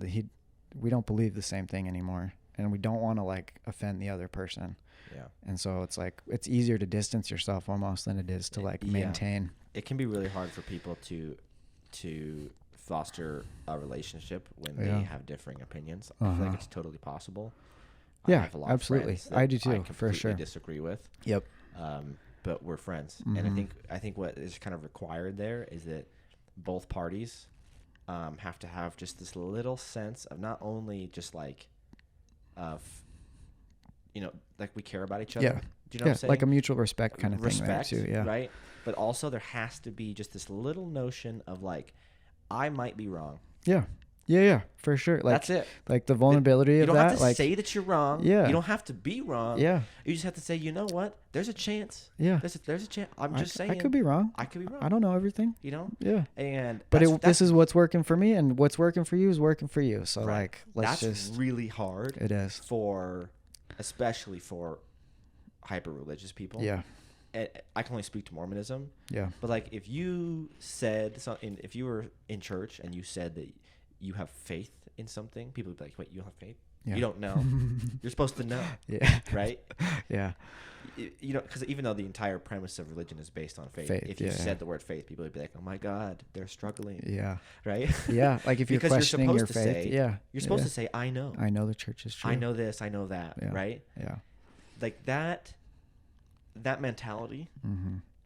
we don't believe the same thing anymore, and we don't want to like offend the other person. Yeah. And so it's like it's easier to distance yourself almost than it is to like maintain. It can be really hard for people to foster a relationship when they have differing opinions. I feel like it's totally possible. Yeah, I have a lot absolutely. Of friends I do too, I completely for sure. disagree with. Yep. But we're friends, and I think what is kind of required there is that both parties have to have just this little sense of not only just like of like we care about each other. Yeah. Do you know what I'm saying? Like a mutual respect kind of thing there too. Yeah. Right. But also there has to be just this little notion of like, I might be wrong. Yeah. Yeah, for sure. Like, that's it. Like the vulnerability of that. You don't have to like, say that you're wrong. Yeah. You don't have to be wrong. Yeah. You just have to say, you know what? There's a chance. Yeah. There's a chance. I'm just saying. I could be wrong. I could be wrong. I don't know everything. You know? Yeah. But this is what's working for me, and what's working for you is working for you. So like, that's really hard. It is. Especially for hyper religious people. Yeah. I can only speak to Mormonism. Yeah. But like, if you said something, if you were in church and you said that you have faith in something, people would be like, wait, you have faith? Yeah. You don't know. You're supposed to know. Yeah. Right? Yeah. You know, because even though the entire premise of religion is based on faith, if you said the word faith, people would be like, oh my God, they're struggling. Yeah. Right? Yeah. Like if you're questioning your faith. You're supposed to say, I know. I know the church is true. I know this. I know that. Yeah. Right? Yeah. Like that mentality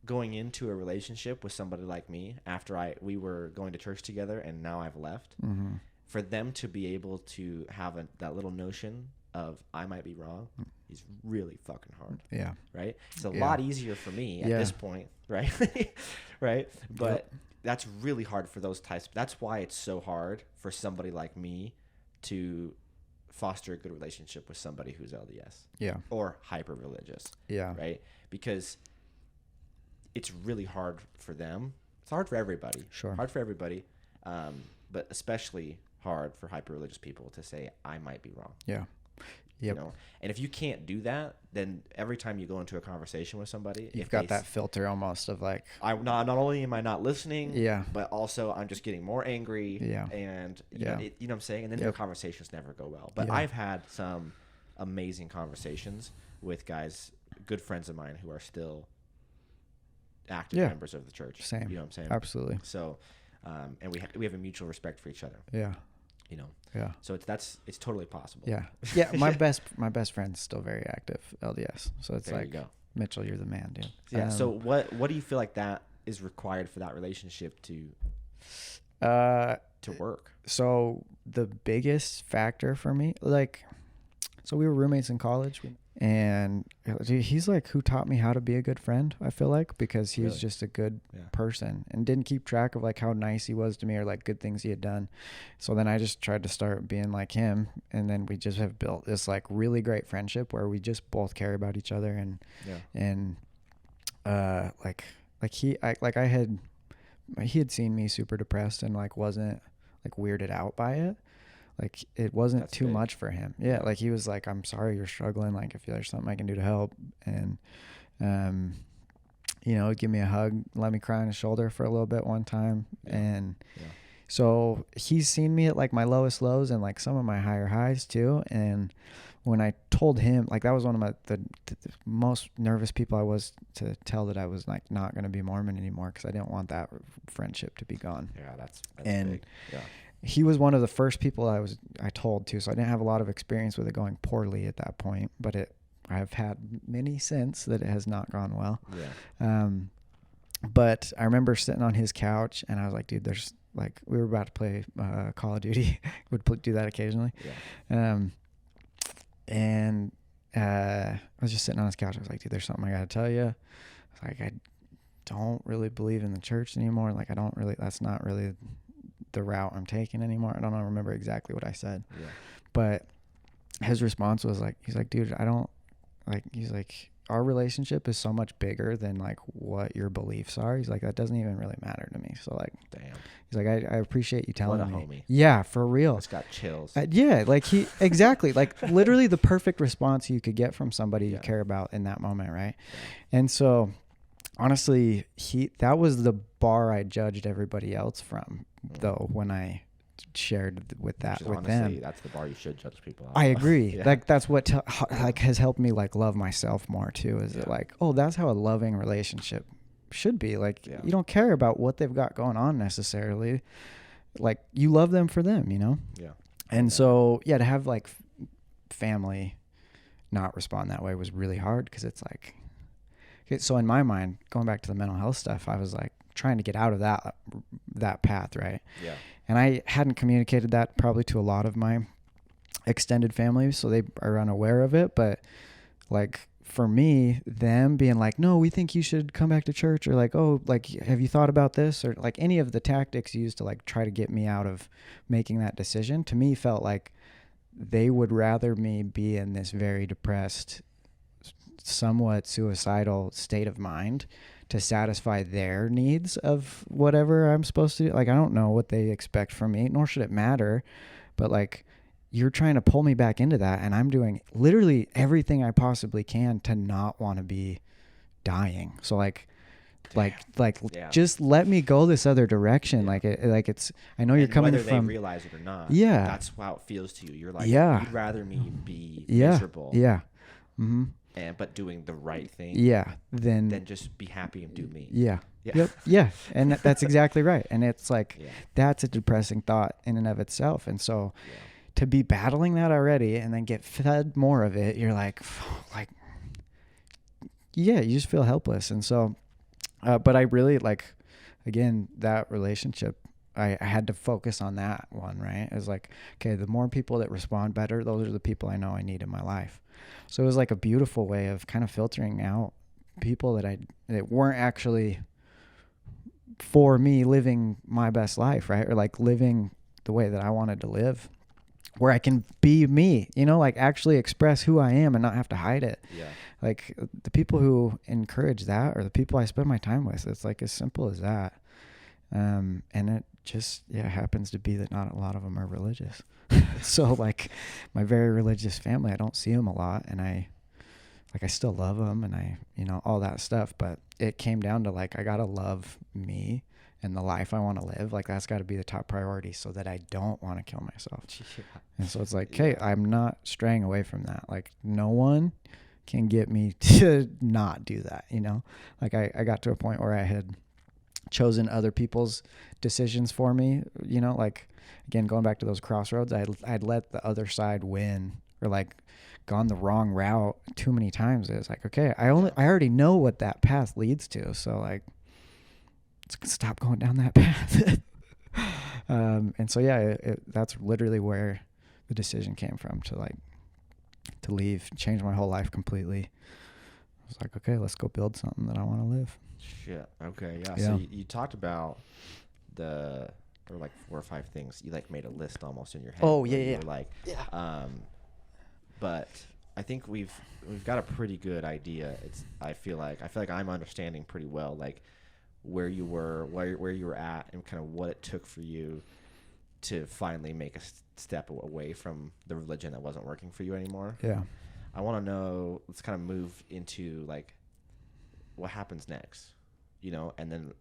going into a relationship with somebody like me after we were going to church together and now I've left, for them to be able to have that little notion of I might be wrong is really fucking hard. Yeah. Right? It's a lot easier for me at this point, right? Right? But that's really hard for those types. That's why it's so hard for somebody like me to foster a good relationship with somebody who's LDS. Yeah. Or hyper religious. Yeah. Right? Because it's really hard for them. It's hard for everybody. Sure. Hard for everybody. But especially hard for hyper religious people to say, I might be wrong. Yeah. Yep. You know? And if you can't do that, then every time you go into a conversation with somebody, you've got that filter almost of like, not only am I not listening, yeah, but also I'm just getting more angry. Yeah. And you know what I'm saying? And then your conversations never go well. But I've had some amazing conversations with guys, good friends of mine who are still active members of the church. Same. You know what I'm saying? Absolutely. So, and we have a mutual respect for each other. Yeah. You know. Yeah. So it's totally possible. Yeah. Yeah. My best friend's still very active LDS. So it's there like, you go. Mitchell, you're the man, dude. Yeah. So what do you feel like that is required for that relationship to work? So the biggest factor for me, like, so we were roommates in college, and he's like who taught me how to be a good friend, I feel like, because he was just a good person and didn't keep track of like how nice he was to me or like good things he had done. So then I just tried to start being like him, and then we just have built this like really great friendship where we just both care about each other and he had seen me super depressed and like wasn't like weirded out by it. Like it wasn't too much for him. Yeah. Like he was like, I'm sorry you're struggling. Like if there's something I can do to help. And, give me a hug, let me cry on his shoulder for a little bit one time. Yeah. And so he's seen me at like my lowest lows and like some of my higher highs too. And when I told him, like that was one of the most nervous people I was to tell that I was like not going to be Mormon anymore, because I didn't want that friendship to be gone. Yeah, that's and big. Yeah. He was one of the first people I told to, so I didn't have a lot of experience with it going poorly at that point, but I've had many since that it has not gone well. Yeah. But I remember sitting on his couch and I was like, dude, there's like, we were about to play Call of Duty. Would do that occasionally. Yeah. And I was just sitting on his couch. I was like, dude, there's something I got to tell you. I was like, I don't really believe in the church anymore. Like, that's not really the route I'm taking anymore. I don't remember exactly what I said, but his response was like, he's like, dude, he's like, our relationship is so much bigger than like what your beliefs are. He's like, that doesn't even really matter to me. So like, damn. He's like, I appreciate you telling me. What a homie. Yeah, for real. It's got chills. Yeah, like exactly, like literally the perfect response you could get from somebody you care about in that moment, right? Yeah. And so, honestly, that was the bar I judged everybody else from, though, when I shared with honestly, them. That's the bar you should judge people on. I agree. Yeah. Like that's what like has helped me like love myself more too. Is it like, oh, that's how a loving relationship should be. Like you don't care about what they've got going on necessarily. Like you love them for them, you know? Yeah. And so to have like family not respond that way was really hard, because it's like, okay, so in my mind, going back to the mental health stuff, I was like trying to get out of that path, right? Yeah. And I hadn't communicated that probably to a lot of my extended family, so they are unaware of it. But like for me, them being like, no, we think you should come back to church, or like, oh, like, have you thought about this? Or like any of the tactics used to like try to get me out of making that decision, to me felt like they would rather me be in this very depressed, somewhat suicidal state of mind to satisfy their needs of whatever I'm supposed to do. Like, I don't know what they expect from me, nor should it matter, but like, you're trying to pull me back into that, and I'm doing literally everything I possibly can to not want to be dying. So like just let me go this other direction. Like it's, I know you're coming whether from, they realize it or not. Yeah. That's how it feels to you. You're like, you'd rather me be miserable. Yeah. Mm-hmm. But doing the right thing. Yeah. Then just be happy and do me. Yeah. Yep. Yeah. And that's exactly right. And it's like, that's a depressing thought in and of itself. And so to be battling that already and then get fed more of it, you're like, you just feel helpless. And so, but I really like, again, that relationship, I had to focus on that one, right? It was like, okay, the more people that respond better, those are the people I know I need in my life. So it was like a beautiful way of kind of filtering out people that weren't actually for me living my best life, right? Or like living the way that I wanted to live, where I can be me, you know, like actually express who I am and not have to hide it. Yeah. Like the people who encourage that are the people I spend my time with. It's like as simple as that. And it just, happens to be that not a lot of them are religious. So like my very religious family, I don't see them a lot, and I still love them, and I, all that stuff, but it came down to like, I got to love me and the life I want to live. Like that's got to be the top priority, so that I don't want to kill myself. Yeah. And so it's like, okay, I'm not straying away from that. Like no one can get me to not do that. Like I got to a point where I had chosen other people's decisions for me, like again, going back to those crossroads, I'd let the other side win, or like gone the wrong route too many times. It's like, okay, I already know what that path leads to. So like, let's stop going down that path. And so, that's literally where the decision came from, to leave, change my whole life completely. I was like, okay, let's go build something that I want to live. Shit. Okay. Yeah. So you talked about there were like 4 or 5 things. You like made a list almost in your head. Oh yeah. You were like, but I think we've got a pretty good idea. I feel like I'm understanding pretty well, like where you were, where you were at, and kind of what it took for you to finally make a step away from the religion that wasn't working for you anymore. Yeah. I want to know, let's kind of move into like what happens next, and then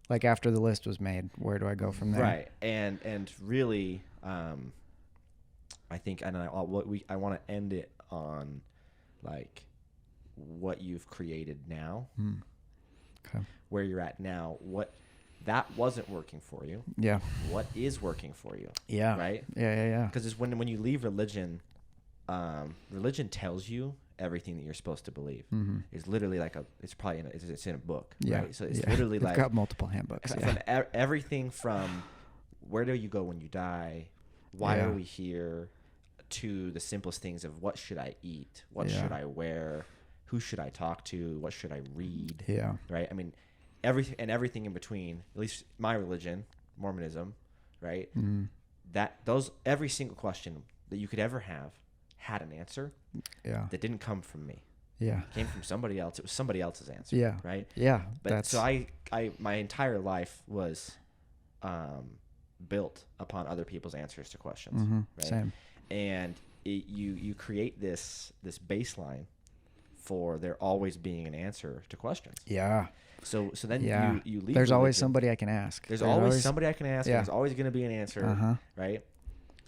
like after the list was made, where do I go from there? Right. And really, I think, and I want to end it on like what you've created now. Okay. Where you're at now, what that wasn't working for you. Yeah. What is working for you? Yeah. Right? Yeah. Because it's when you leave religion, religion tells you everything that you're supposed to believe. Mm-hmm. It's literally like it's probably it's in a book. Yeah. Right? So it's literally They've like got multiple handbooks. From everything from where do you go when you die? Why are we here? To the simplest things of what should I eat? What should I wear? Who should I talk to? What should I read? Yeah. Right? I mean, everything in between, at least my religion, Mormonism, right? Mm-hmm. Every single question that you could ever have had an answer that didn't come from me. Yeah. It came from somebody else. It was somebody else's answer. Yeah. Right. Yeah. But so I my entire life was built upon other people's answers to questions. Mm-hmm. Right? Same. And you create this baseline for there always being an answer to questions. Yeah. So then you leave. There's always religion. somebody I can ask. There's always somebody I can ask. Yeah. There's always going to be an answer. Uh-huh. Right.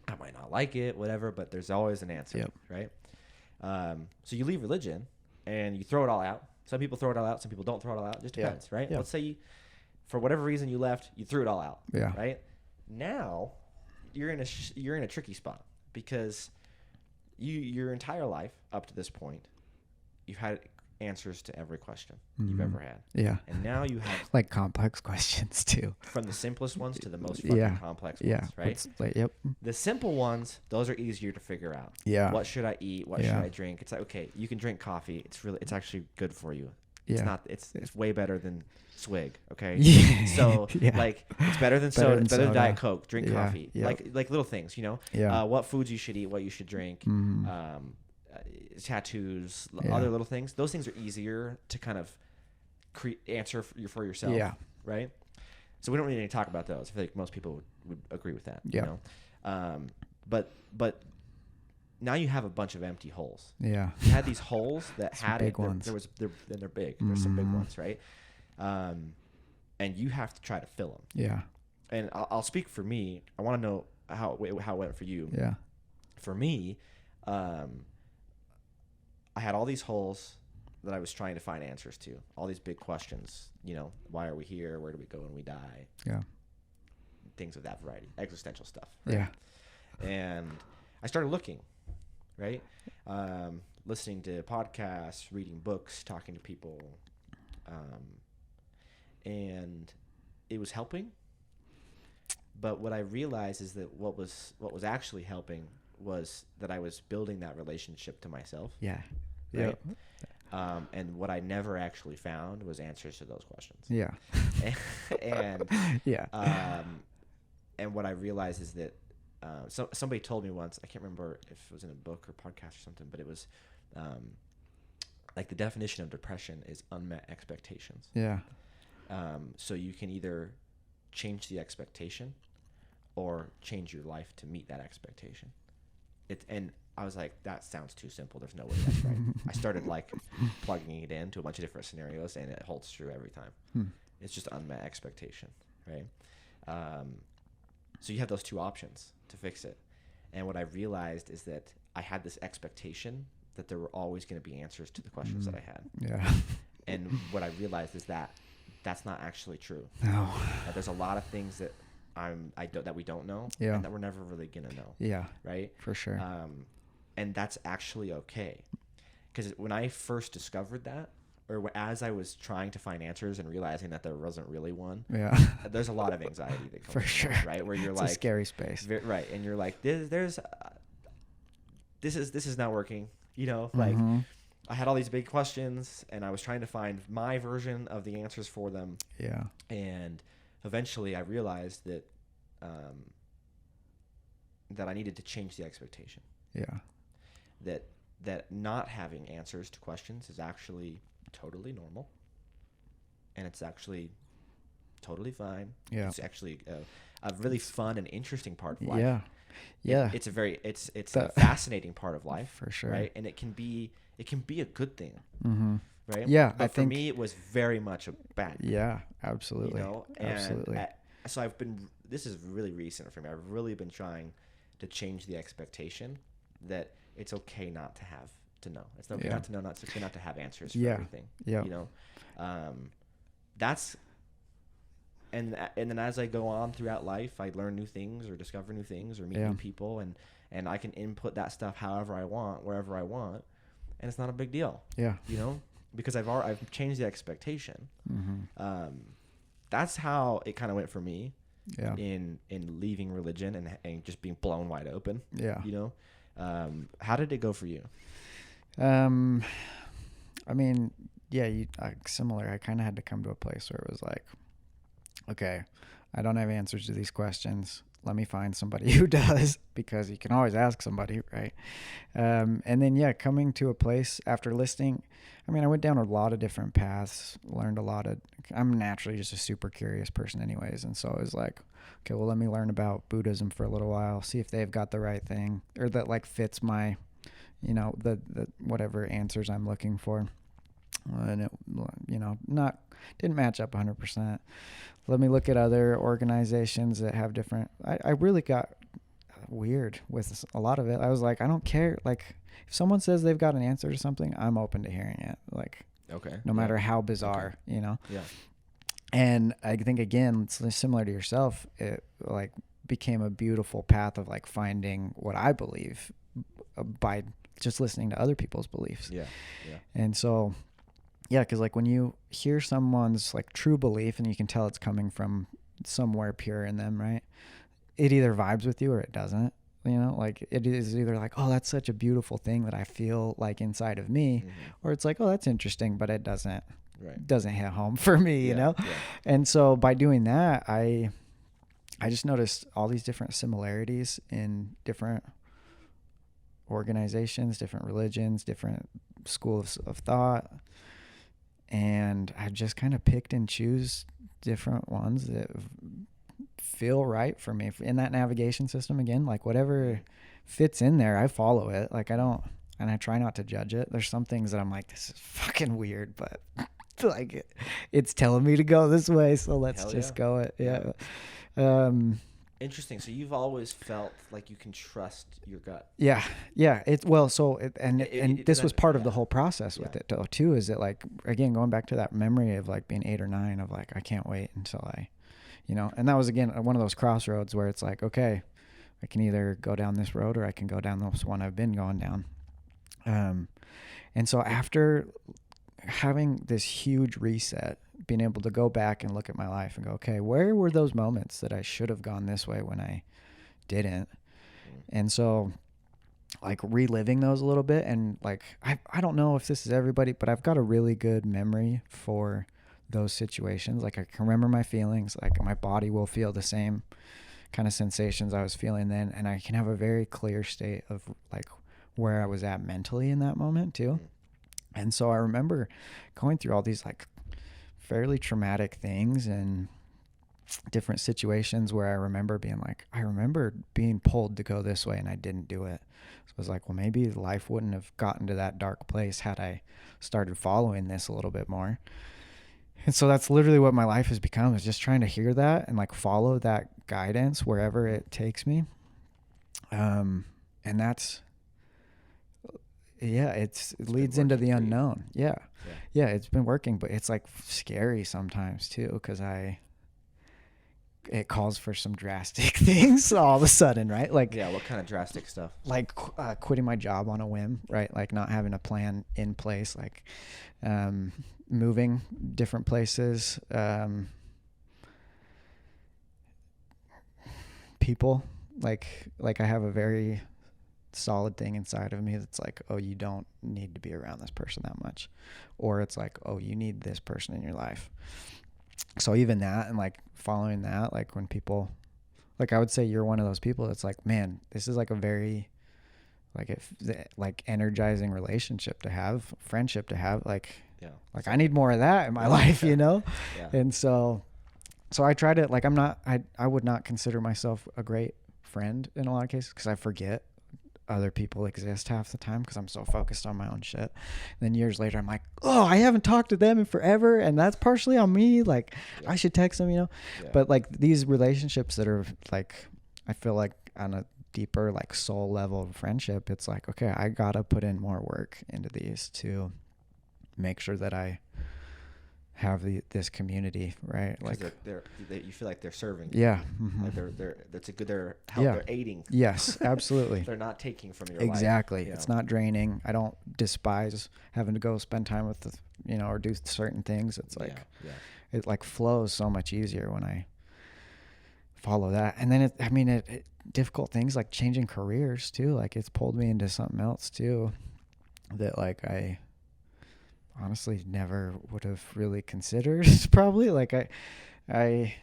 I might not like it, whatever, but there's always an answer. Yep. Right. So you leave religion and you throw it all out. Some people throw it all out. Some people don't throw it all out. It just depends. Right. Yeah. Let's say for whatever reason you left, you threw it all out. Yeah. Right. Now you're in a tricky spot because your entire life up to this point, you've had answers to every question you've ever had. Yeah. And now you have like complex questions too. From the simplest ones to the most fucking complex ones, right? Yep. The simple ones, those are easier to figure out. Yeah. What should I eat? What should I drink? It's like, okay, you can drink coffee. It's actually good for you. It's not it's way better than swig, okay? Yeah. So like it's better than soda, it's better than Diet Coke, drink coffee. Yep. Like little things, you know? Yeah. What foods you should eat, what you should drink. Tattoos, other little things. Those things are easier to kind of answer for yourself. Yeah. Right. So we don't really need to talk about those. I feel like most people would agree with that. Yeah. You know? But now you have a bunch of empty holes. Yeah. You had these holes that Some had big ones. They're big. There's some big ones, right? And you have to try to fill them. Yeah. And I'll speak for me. I want to know how it went for you. Yeah. For me, I had all these holes that I was trying to find answers to. All these big questions. You know, why are we here? Where do we go when we die? Yeah. Things of that variety. Existential stuff. Right? Yeah. And I started looking, right? Listening to podcasts, reading books, talking to people. And it was helping. But what I realized is that what was actually helping was that I was building that relationship to myself. Yeah. Right. Yep. And what I never actually found was answers to those questions. Yeah. and yeah. And what I realized is that somebody told me once, I can't remember if it was in a book or podcast or something, but it was like the definition of depression is unmet expectations. Yeah. So you can either change the expectation or change your life to meet that expectation. And I was like, that sounds too simple. There's no way that's right. I started like plugging it into a bunch of different scenarios, and it holds true every time. It's just unmet expectation, right? So you have those two options to fix it. And what I realized is that I had this expectation that there were always going to be answers to the questions that I had. Yeah. And what I realized is that that's not actually true. No. There's a lot of things that that we don't know, yeah, and that we're never really gonna know. Yeah. Right. For sure. And that's actually okay, because when I first discovered that, or as I was trying to find answers and realizing that there wasn't really one, yeah, there's a lot of anxiety that comes for sure, that, right? Where you're it's like, a scary space, right? And you're like, this is not working. You know, like I had all these big questions, and I was trying to find my version of the answers for them. Yeah. And eventually, I realized that that I needed to change the expectation. Yeah. That not having answers to questions is actually totally normal, and it's actually totally fine. Yeah. It's actually a really fun and interesting part of life. Yeah. Yeah. It's a fascinating part of life, for sure. Right? And it can be a good thing. Mm-hmm. Right? Yeah. But for me, it was very much a bad thing. Yeah. Absolutely. You know? Absolutely. So this is really recent for me. I've really been trying to change the expectation that it's okay not to have to know. It's okay not to know, it's okay not to have answers for everything. Yeah. You know? That's, and then as I go on throughout life, I learn new things or discover new things or meet new people, and I can input that stuff however I want, wherever I want, and it's not a big deal. Yeah. You know? Because I've changed the expectation. Mm-hmm. That's how it kind of went for me. Yeah. In leaving religion and just being blown wide open. Yeah. You know, how did it go for you? I mean, yeah, similar. I kind of had to come to a place where it was like, okay, I don't have answers to these questions. let me find somebody who does, because you can always ask somebody, right? And then, coming to a place after listening, I mean, I went down a lot of different paths, learned a lot of, I'm naturally just a super curious person anyways. And so I was like, okay, well, let me learn about Buddhism for a little while, see if they've got the right thing, or that like fits my, the whatever answers I'm looking for. And it, didn't match up 100%. Let me look at other organizations that have different, I really got weird with a lot of it. I was like, I don't care. Like, if someone says they've got an answer to something, I'm open to hearing it. Like, okay, no matter how bizarre, Yeah. And I think, again, it's similar to yourself. It like became a beautiful path of like finding what I believe by just listening to other people's beliefs. Yeah. And so, because like when you hear someone's like true belief and you can tell it's coming from somewhere pure in them, right? It either vibes with you or it doesn't. Like it is either like, oh, that's such a beautiful thing that I feel like inside of me, or it's like, oh, that's interesting, but it doesn't hit home for me, you know? Yeah. And so by doing that, I just noticed all these different similarities in different organizations, different religions, different schools of thought. And I just kind of picked and choose different ones that feel right for me in that navigation system. Again, like whatever fits in there, I follow it. Like I try not to judge it. There's some things that I'm like, this is fucking weird, but like it's telling me to go this way, so let's just go it. Yeah. Interesting. So you've always felt like you can trust your gut. Yeah. This was part of the whole process with it though, too, is that like, again, going back to that memory of like being 8 or 9 of like, I can't wait until I, and that was, again, one of those crossroads where it's like, okay, I can either go down this road or I can go down this one I've been going down. And so after having this huge reset, being able to go back and look at my life and go, okay, where were those moments that I should have gone this way when I didn't? And so like reliving those a little bit, and like, I don't know if this is everybody, but I've got a really good memory for those situations. Like I can remember my feelings, like my body will feel the same kind of sensations I was feeling then. And I can have a very clear state of like where I was at mentally in that moment too. And so I remember going through all these like fairly traumatic things and different situations where I remember being like, I remember being pulled to go this way and I didn't do it. So I was like, well, maybe life wouldn't have gotten to that dark place had I started following this a little bit more. And so that's literally what my life has become, is just trying to hear that and like follow that guidance wherever it takes me. And that's, it leads into the unknown. Yeah, it's been working, but it's like scary sometimes too, because it calls for some drastic things all of a sudden, right? Like, what kind of drastic stuff? Like quitting my job on a whim, right? Like not having a plan in place, like moving different places, people, like I have a very solid thing inside of me that's like, oh, you don't need to be around this person that much, or it's like, oh, you need this person in your life. So even that, and like following that, like when people, like I would say you're one of those people that's like, man, this is like a very like energizing relationship to have, friendship to have, like I need more of that in my life, And so I try to, like, I would not consider myself a great friend in a lot of cases, because I forget other people exist half the time because I'm so focused on my own shit. And then years later, I'm like, oh, I haven't talked to them in forever, and that's partially on me. Like, I should text them, But like these relationships that are like, I feel like on a deeper like soul level of friendship, it's like, okay, I gotta put in more work into these to make sure that I have this community, right? Like you feel like they're serving. Yeah. Mm-hmm. Like they're help. They're aiding. Yes, absolutely. They're not taking from your exactly. life. It's not draining. I don't despise having to go spend time with or do certain things. It's like it like flows so much easier when I follow that. And then it difficult things like changing careers too. Like it's pulled me into something else too that like I honestly never would have really considered. Probably like I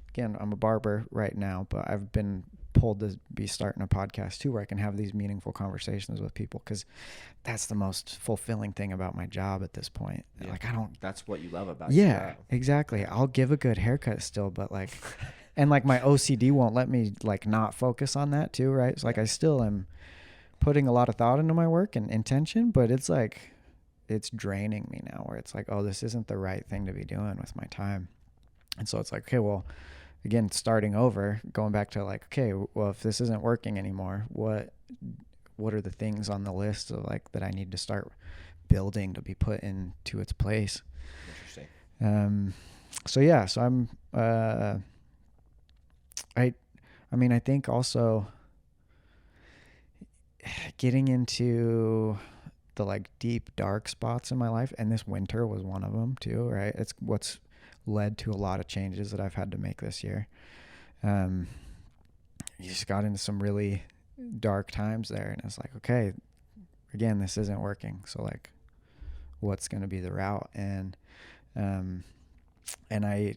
again, I'm a barber right now, but I've been pulled to be starting a podcast too, where I can have these meaningful conversations with people, because that's the most fulfilling thing about my job at this point. Yeah. Like, I don't, that's what you love about your job. Exactly. I'll give a good haircut still, but like, and like my OCD won't let me like not focus on that too, right? It's like I still am putting a lot of thought into my work and intention, but it's like, it's draining me now, where it's like, oh, this isn't the right thing to be doing with my time. And so it's like, okay, well, again, starting over, going back to like, okay, well, if this isn't working anymore, what are the things on the list of like that I need to start building to be put into its place? Interesting. So I'm, I mean, I think also getting into the like deep, dark spots in my life, and this winter was one of them too, right? It's what's led to a lot of changes that I've had to make this year. You just got into some really dark times there, and it's like, okay, again, this isn't working. So like, what's going to be the route? And I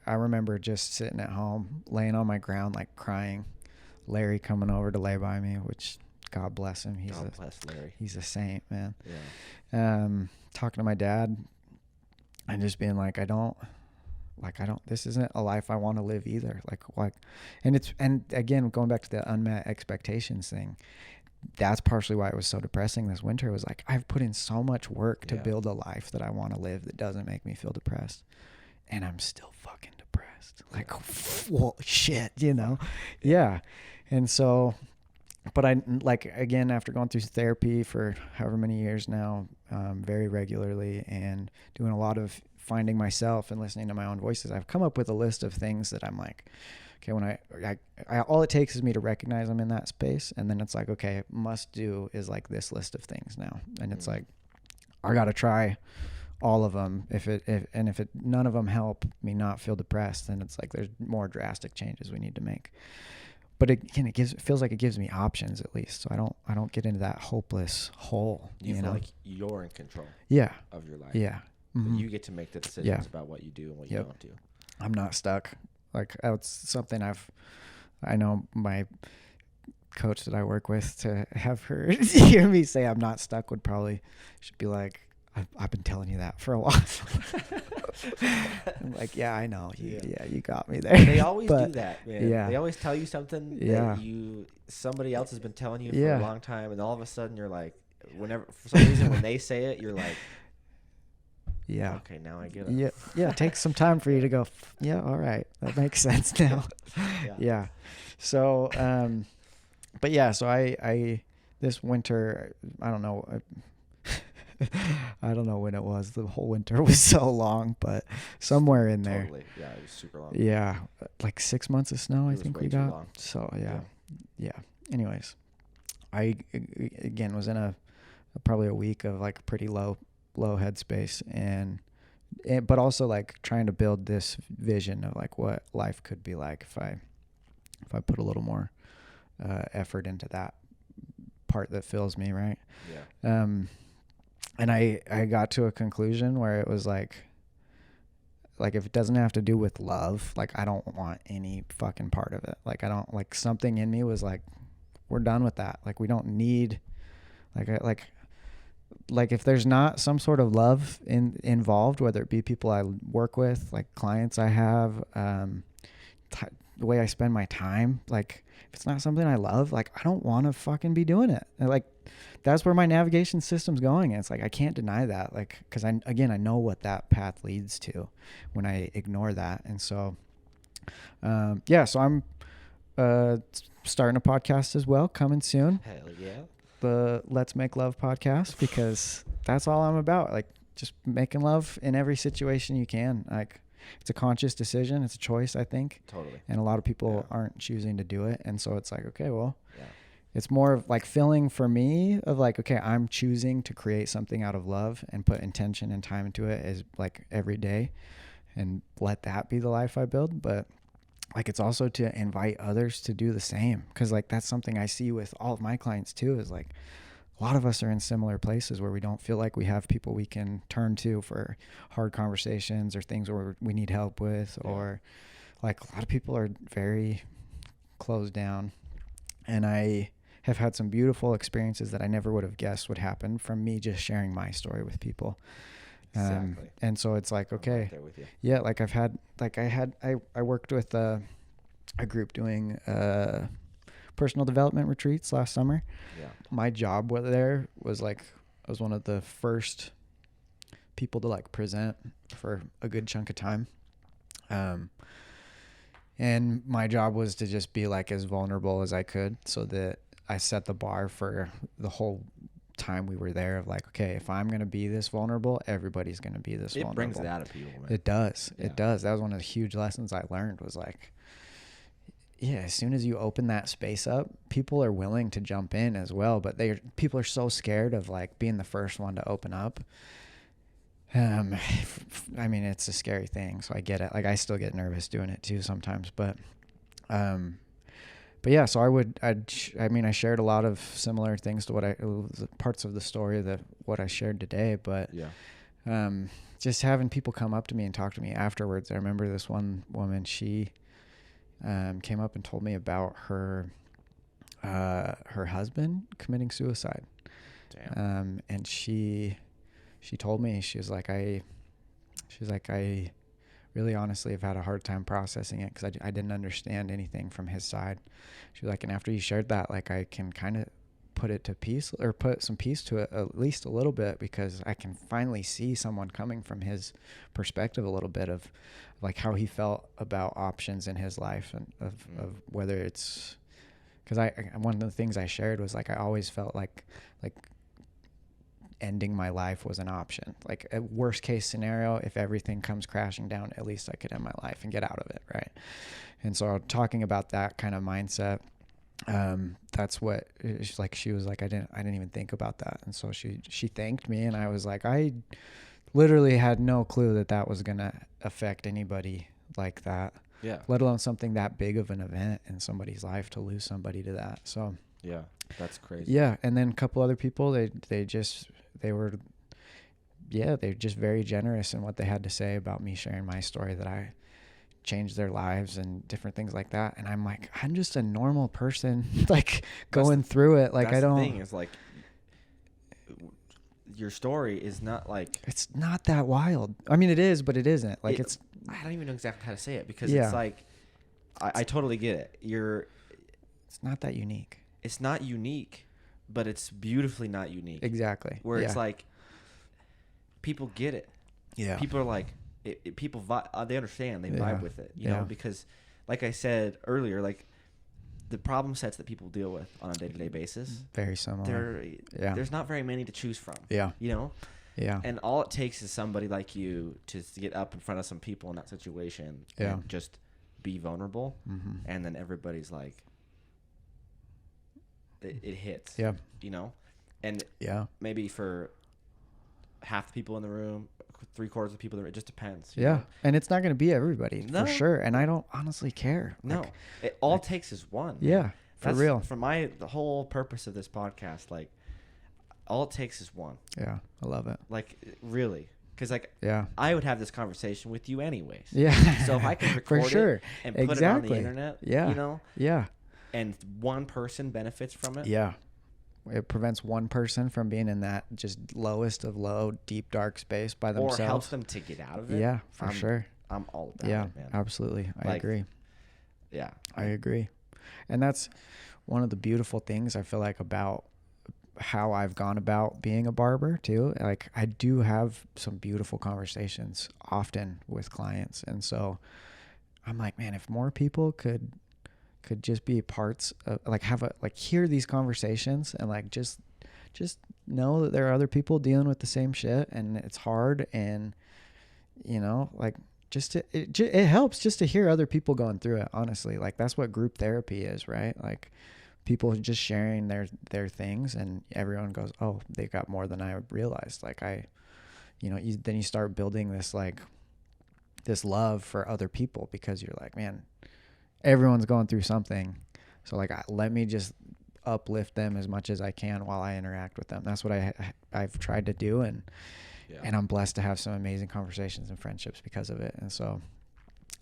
remember just sitting at home, laying on my ground, like crying. Larry coming over to lay by me, which God bless him. God bless Larry. He's a saint, man. Yeah. Talking to my dad and just being like, this isn't a life I want to live either. And again, going back to the unmet expectations thing, that's partially why it was so depressing this winter. It was like, I've put in so much work to build a life that I want to live that doesn't make me feel depressed. And I'm still fucking depressed. Like, well, shit, you know? Yeah. And so, but I, like, again, after going through therapy for however many years now, very regularly, and doing a lot of finding myself and listening to my own voices, I've come up with a list of things that I'm like, okay, when I all it takes is me to recognize I'm in that space. And then it's like, okay, must do is like this list of things now. And it's like, I got to try all of them. If none of them help me not feel depressed, then it's like, there's more drastic changes we need to make. But again, it feels like it gives me options at least. So I don't get into that hopeless hole. You feel like you're in control. Yeah. Of your life. Yeah. Mm-hmm. You get to make the decisions about what you do and what you don't do. I'm not stuck. Like, it's something I know my coach that I work with, to have her hear me say I'm not stuck should be like, I've been telling you that for a while. I'm like, yeah, I know. You got me there. They always do that, man. Yeah. They always tell you something that somebody else has been telling you for a long time, and all of a sudden you're like, for some reason when they say it, you're like, yeah, okay, now I get it. Yeah. It takes some time for you to go, yeah, all right, that makes sense now. Yeah. So, but yeah, so I this winter, I don't know. I don't know when it was. The whole winter was so long, but somewhere in there. Totally. Yeah, it was super long. Yeah, like 6 months of snow, I think we got. Long. So yeah. Anyways, I again was in probably a week of like pretty low headspace, and but also like trying to build this vision of like what life could be like if I put a little more effort into that part that fills me, right? Yeah. And I got to a conclusion where it was like if it doesn't have to do with love, like I don't want any fucking part of it. Like I don't, like, something in me was like, we're done with that. Like we don't need like if there's not some sort of love involved, whether it be people I work with, like clients I have, the way I spend my time, like if it's not something I love, like I don't want to fucking be doing it. And like that's where my navigation system's going. And it's like, I can't deny that, like, because I know what that path leads to when I ignore that. And so, so I'm starting a podcast as well, coming soon. Hell yeah. The Let's Make Love podcast, because that's all I'm about. Like just making love in every situation you can. Like it's a conscious decision. It's a choice, I think. Totally. And a lot of people aren't choosing to do it. And so it's like, okay, well, it's more of like filling for me of like, okay, I'm choosing to create something out of love and put intention and time into it as like every day, and let that be the life I build. But like, it's also to invite others to do the same. Cause like, that's something I see with all of my clients too, is like a lot of us are in similar places where we don't feel like we have people we can turn to for hard conversations or things where we need help with, or like a lot of people are very closed down, and I have had some beautiful experiences that I never would have guessed would happen from me just sharing my story with people. Exactly. And so it's like, okay, right there with you. yeah, like I worked with a group doing personal development retreats last summer. Yeah. My job there was like, I was one of the first people to like present for a good chunk of time. And my job was to just be like as vulnerable as I could, so that I set the bar for the whole time we were there of like, okay, if I'm going to be this vulnerable, everybody's going to be this vulnerable. It brings it out of people, man. It does. Yeah. It does. That was one of the huge lessons I learned, was like, yeah, as soon as you open that space up, people are willing to jump in as well, but people are so scared of like being the first one to open up. I mean, it's a scary thing, so I get it. Like, I still get nervous doing it too sometimes, but yeah, so I shared a lot of similar things to parts of the story that what I shared today, but yeah. Just having people come up to me and talk to me afterwards. I remember this one woman, she came up and told me about her husband committing suicide. Damn. And she told me, she was like, I really honestly have had a hard time processing it, because I didn't understand anything from his side. She was like, and after you shared that, like, I can kind of put it to peace, or put some peace to it, at least a little bit, because I can finally see someone coming from his perspective a little bit of like how he felt about options in his life, and of whether it's, because one of the things I shared was like, I always felt like ending my life was an option. Like, a worst case scenario, if everything comes crashing down, at least I could end my life and get out of it, right? And so talking about that kind of mindset, that's what it's like. She was like, I didn't even think about that. And so she thanked me, and I was like, I literally had no clue that was gonna affect anybody like that. Yeah. Let alone something that big of an event in somebody's life, to lose somebody to that. So yeah, that's crazy. Yeah, and then a couple other people, they were just very generous in what they had to say about me sharing my story, that I changed their lives and different things like that. And I'm like, I'm just a normal person, like, going through it. Like, I don't. The thing is, like, your story is not like, it's not that wild. I mean, it is, but it isn't. Like, I don't even know exactly how to say it, because it's like, I totally get it. It's not that unique. It's not unique, but it's beautifully not unique. Exactly. Where it's like, people get it. Yeah. People are like, people they understand, they vibe with it, you know, because like I said earlier, like, the problem sets that people deal with on a day-to-day basis, very similar. There's not very many to choose from. Yeah. You know? Yeah. And all it takes is somebody like you to get up in front of some people in that situation and just be vulnerable. Mm-hmm. And then everybody's like, it hits. Yeah. You know? And maybe for half the people in the room, 3/4 of the people, it just depends. You know? And it's not going to be everybody, for sure. And I don't honestly care. No. Like, it all takes is one. Yeah. That's real. For the whole purpose of this podcast, like, all it takes is one. Yeah. I love it. Like, really. Because, like, yeah, I would have this conversation with you anyways. Yeah. So if I can record for sure. it and put it on the internet, you know? Yeah. And one person benefits from it. Yeah. It prevents one person from being in that just lowest of low, deep, dark space by themselves. Or helps them to get out of it. Yeah, for sure. I'm all about it, man. Absolutely. I agree. Yeah. I agree. And that's one of the beautiful things I feel like about how I've gone about being a barber too. Like, I do have some beautiful conversations often with clients. And so I'm like, man, if more people could just be parts of, like, hear these conversations and like just know that there are other people dealing with the same shit, and it's hard, and you know, like, it helps just to hear other people going through it. Honestly, like, that's what group therapy is, right? Like, people just sharing their things, and everyone goes, oh, they got more than I realized. Like, then you start building this, like, this love for other people, because you're like, man, everyone's going through something. So, like, let me just uplift them as much as I can while I interact with them. That's what I've tried to do. And I'm blessed to have some amazing conversations and friendships because of it. And so,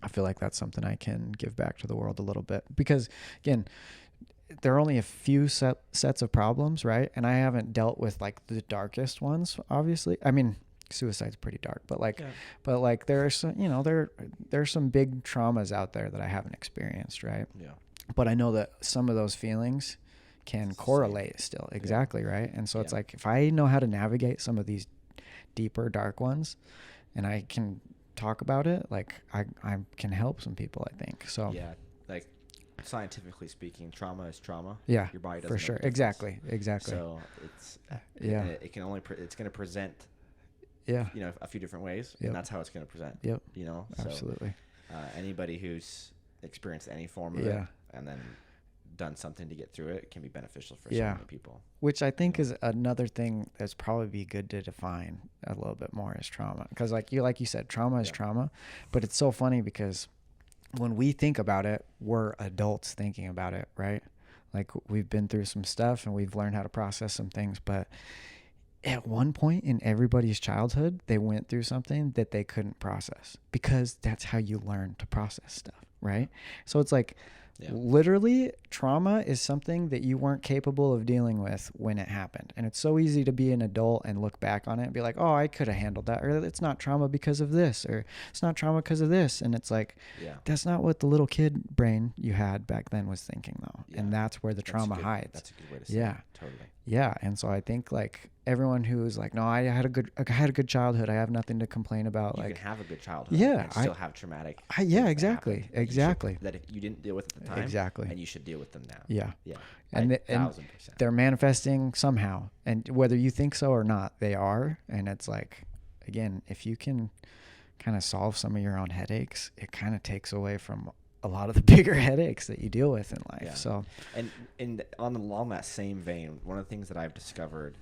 I feel like that's something I can give back to the world a little bit, because again, there are only a few sets of problems, right? And I haven't dealt with like the darkest ones, obviously. I mean, suicide's pretty dark, but like, there are some, you know, there's some big traumas out there that I haven't experienced, right? Yeah. But I know that some of those feelings can correlate still. Exactly. Yeah. Right. And so it's like, if I know how to navigate some of these deeper, dark ones, and I can talk about it, like I can help some people, I think. So yeah, like scientifically speaking, trauma is trauma. Yeah, your body doesn't for sure. Exactly. So it's it can only it's going to present you know, a few different ways, and that's how it's going to present. Yep. You know, absolutely. So, anybody who's experienced any form of it and then done something to get through it can be beneficial for so many people. Which I think is another thing that's probably be good to define a little bit more, is trauma. Because like you said, trauma is trauma, but it's so funny because when we think about it, we're adults thinking about it, right? Like we've been through some stuff and we've learned how to process some things, but at one point in everybody's childhood, they went through something that they couldn't process, because that's how you learn to process stuff, right? So it's like, literally, trauma is something that you weren't capable of dealing with when it happened. And it's so easy to be an adult and look back on it and be like, oh, I could have handled that. Or it's not trauma because of this. Or it's not trauma because of this. And it's like, that's not what the little kid brain you had back then was thinking, though. And that's where the trauma hides. That's a good way to say it. Totally. Yeah. And so I think like everyone who's like, no, I had a good childhood, I have nothing to complain about. You like, can have a good childhood. And still have traumatic. Exactly. That you didn't deal with at the time. Exactly. And you should deal with them now. Yeah. And 1,000%. They're manifesting somehow. And whether you think so or not, they are. And it's like, again, if you can kind of solve some of your own headaches, it kind of takes away from a lot of the bigger headaches that you deal with in life. Yeah. So, and along that same vein, one of the things that I've discovered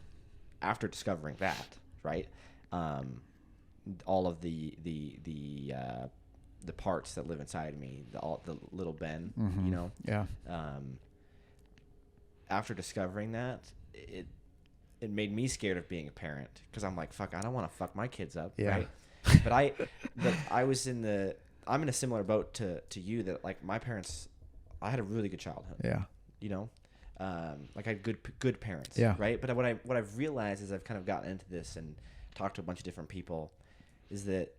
after discovering that, right, all of the parts that live inside me, the little Ben, you know, after discovering that, it made me scared of being a parent, because I'm like, fuck, I don't want to fuck my kids up, right? But I'm in a similar boat to you, that like my parents, I had a really good childhood. Yeah. You know, like I had good parents. Yeah. Right. But what I've realized as I've kind of gotten into this and talked to a bunch of different people is that,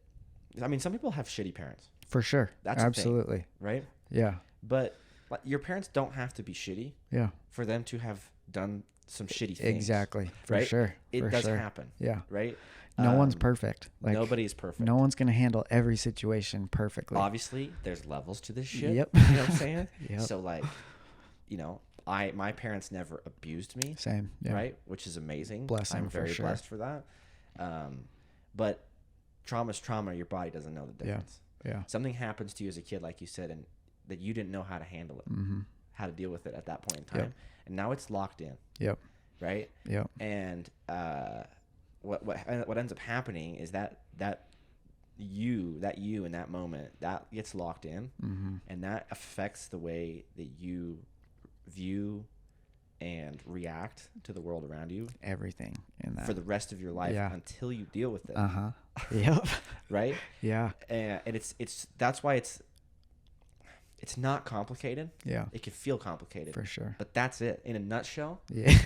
I mean, some people have shitty parents. For sure. That's absolutely thing, right. Yeah. But your parents don't have to be shitty. Yeah. For them to have done some shitty things. Exactly. For right? sure. It does happen. Yeah. Right. No one's perfect. Like, nobody's perfect. No one's going to handle every situation perfectly. Obviously, there's levels to this shit. Yep. You know what I'm saying? Yep. So, like, you know, my parents never abused me. Same. Yeah. Right? Which is amazing. I'm very sure. blessed for that. But trauma's trauma. Your body doesn't know the difference. Yeah. Something happens to you as a kid, like you said, and that you didn't know how to handle it, how to deal with it at that point in time. Yep. And now it's locked in. Yep. Right? Yep. And, what ends up happening is that you in that moment, that gets locked in, and that affects the way that you view and react to the world around you. Everything in that. For the rest of your life until you deal with it. Yep. Right? Yeah. And it's that's why it's not complicated. Yeah. It can feel complicated. For sure. But that's it. In a nutshell. Yeah.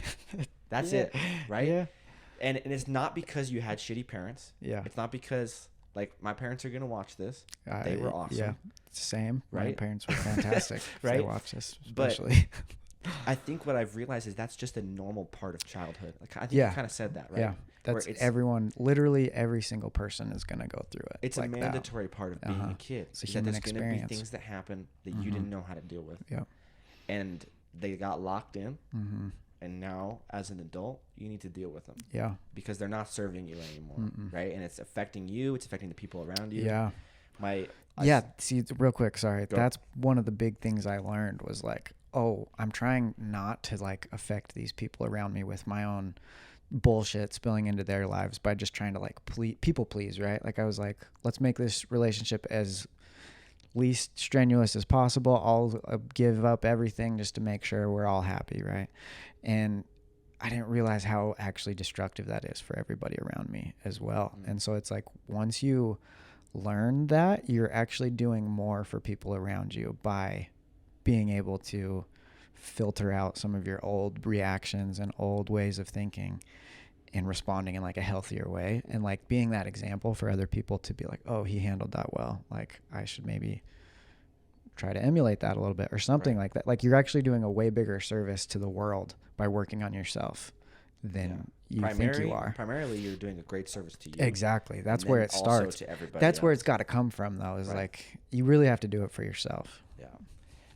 That's it. Right? Yeah. And it's not because you had shitty parents. Yeah. It's not because, like, my parents are going to watch this. They were awesome. Yeah. Same. Right? My parents were fantastic. Right? They watch this, especially. But I think what I've realized is that's just a normal part of childhood. Like, I think you kind of said that, right? Yeah. That's everyone, literally every single person is going to go through it. It's like a mandatory part of being a kid. It's a human experience. There's going to be things that happen that you didn't know how to deal with. Yeah. And they got locked in. And now, as an adult, you need to deal with them. Yeah. Because they're not serving you anymore, right? And it's affecting you. It's affecting the people around you. Yeah. See, real quick, sorry. That's one of the big things I learned was like, oh, I'm trying not to like affect these people around me with my own bullshit spilling into their lives by just trying to like people please, right? Like I was like, let's make this relationship as least strenuous as possible. I'll give up everything just to make sure we're all happy, right? And I didn't realize how actually destructive that is for everybody around me as well. And so it's like once you learn that, you're actually doing more for people around you by being able to filter out some of your old reactions and old ways of thinking and responding in like a healthier way, and like being that example for other people to be like, oh, he handled that well, like I should maybe try to emulate that a little bit or something like that. Like you're actually doing a way bigger service to the world by working on yourself than you think you are. Primarily, you're doing a great service to you. Exactly. That's where it starts. To everybody That's else. where it's got to come from, though, is like you really have to do it for yourself. Yeah.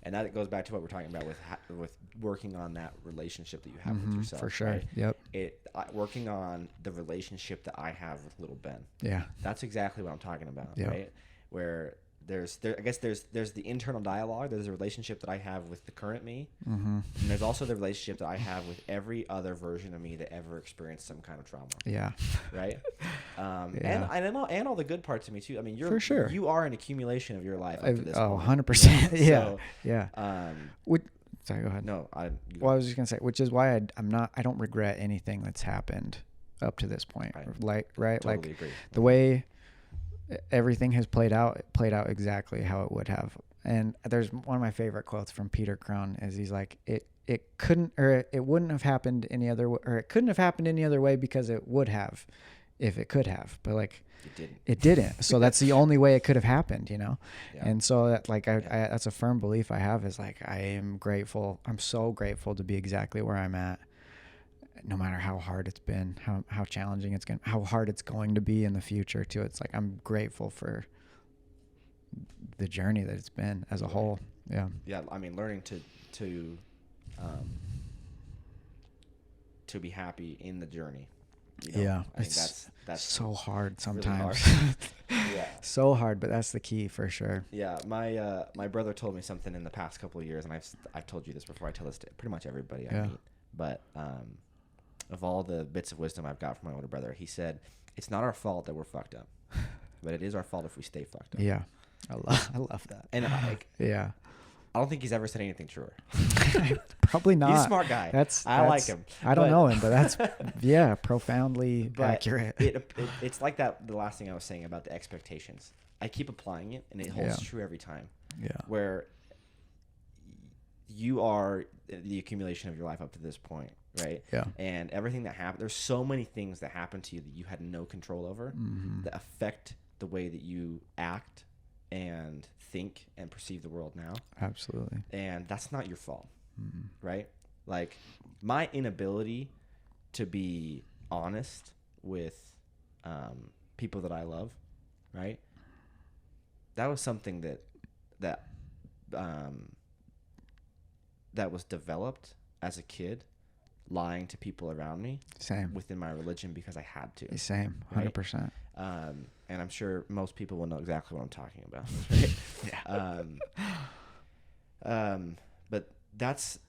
And that goes back to what we're talking about with working on that relationship that you have with yourself. For sure. Right? Yep. Working on the relationship that I have with little Ben. Yeah. That's exactly what I'm talking about, right? Where I guess there's the internal dialogue. There's a relationship that I have with the current me, and there's also the relationship that I have with every other version of me that ever experienced some kind of trauma. Yeah. Right. And all the good parts of me too. I mean, for sure. You are an accumulation of your life up to this point. 100%. Yeah. So, yeah. Sorry, go ahead. No, I was just gonna say, which is why I don't regret anything that's happened up to this point. Right. Totally like agree. The way everything has played out exactly how it would have. And there's one of my favorite quotes from Peter Crone is he's like, it wouldn't have happened any other way, or it couldn't have happened any other way because it would have if it could have, but like it didn't. So that's the only way it could have happened, you know? Yeah. And so that like, I that's a firm belief I have, is like, I am grateful. I'm so grateful to be exactly where I'm at, no matter how hard it's been, how challenging how hard it's going to be in the future too. It's like, I'm grateful for the journey that it's been as a whole. Yeah. Yeah. I mean, learning to be happy in the journey. You know? Yeah. I think that's so hard sometimes. Really hard. Yeah. So hard, but that's the key for sure. Yeah. My brother told me something in the past couple of years, and I've told you this before. I tell this to pretty much everybody I meet, but, of all the bits of wisdom I've got from my older brother, he said, it's not our fault that we're fucked up, but it is our fault if we stay fucked up. Yeah. I love that. And I don't think he's ever said anything truer. Probably not. He's a smart guy. I like him. I don't know him, but that's profoundly accurate. It's like that. The last thing I was saying about the expectations. I keep applying it, and it holds true every time. Yeah. Where you are the accumulation of your life up to this point, right? Yeah. And everything that happened, there's so many things that happen to you that you had no control over, that affect the way that you act and think and perceive the world now. Absolutely. And that's not your fault, right? Like, my inability to be honest with people that I love, right? That was something that was developed as a kid, lying to people around me. Same. Within my religion, because I had to. Same. 100%. Right? And I'm sure most people will know exactly what I'm talking about. Right? Yeah. But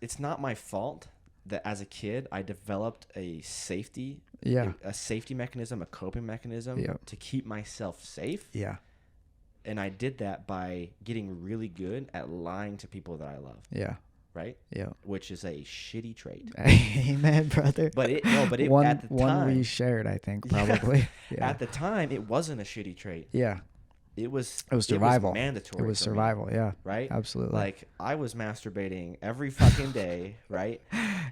it's not my fault that as a kid I developed a safety mechanism, a coping mechanism to keep myself safe. Yeah. And I did that by getting really good at lying to people that I love. Yeah. Right? Yeah. Which is a shitty trait. Amen, brother. But at the time, one we shared, I think, probably. Yeah. At the time, it wasn't a shitty trait. Yeah. It was survival. It was mandatory. It was survival, yeah. Right? Absolutely. Like, I was masturbating every fucking day, right?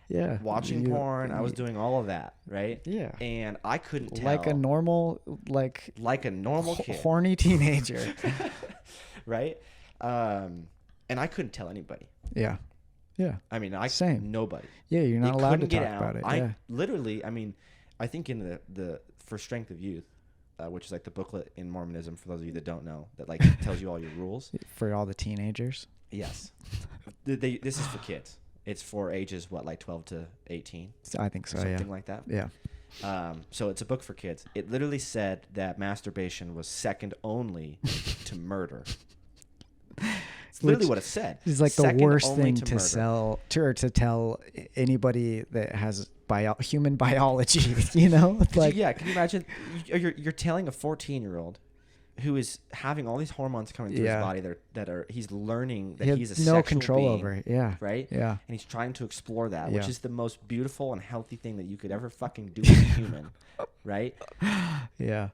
Yeah. Watching porn. I was doing all of that, right? Yeah. And I couldn't tell. Like a normal kid. Horny teenager. Right? And I couldn't tell anybody. Yeah. Yeah. I mean, nobody. Yeah, you're not allowed to talk about it. I literally, I think in the For Strength of Youth, which is like the booklet in Mormonism, for those of you that don't know, that like tells you all your rules. For all the teenagers? Yes. This is for kids. It's for ages, like 12 to 18? I think so, something like that. Yeah. So it's a book for kids. It literally said that masturbation was second only to murder. It's literally what it said. It's like the worst thing to tell anybody that has human biology, you know? Like, yeah, can you imagine? You're telling a 14-year-old who is having all these hormones coming through his body that he's learning that he's a sexual control being, over it. Yeah. Right? Yeah. And he's trying to explore that, which is the most beautiful and healthy thing that you could ever fucking do as a human. Right? Yeah.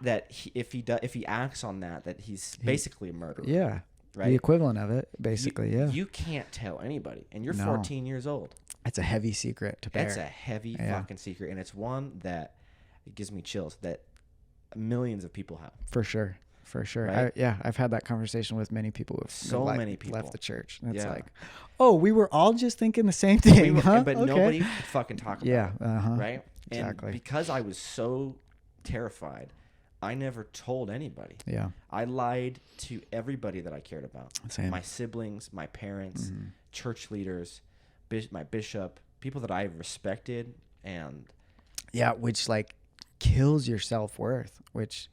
that if he acts on that he's basically a murderer. Yeah. Right. The equivalent of it, basically. You can't tell anybody, and you're 14 years old. It's a heavy secret to bear. That's a heavy fucking secret, and it's one that it gives me chills that millions of people have. For sure. Right? I've had that conversation with many people who've many people left the church. And it's like, oh, we were all just thinking the same thing, but nobody could fucking talk about it. Right? Exactly. And because I was so terrified, I never told anybody. Yeah. I lied to everybody that I cared about. Same. My siblings, my parents, church leaders, my bishop, people that I respected, and which like kills your self-worth, which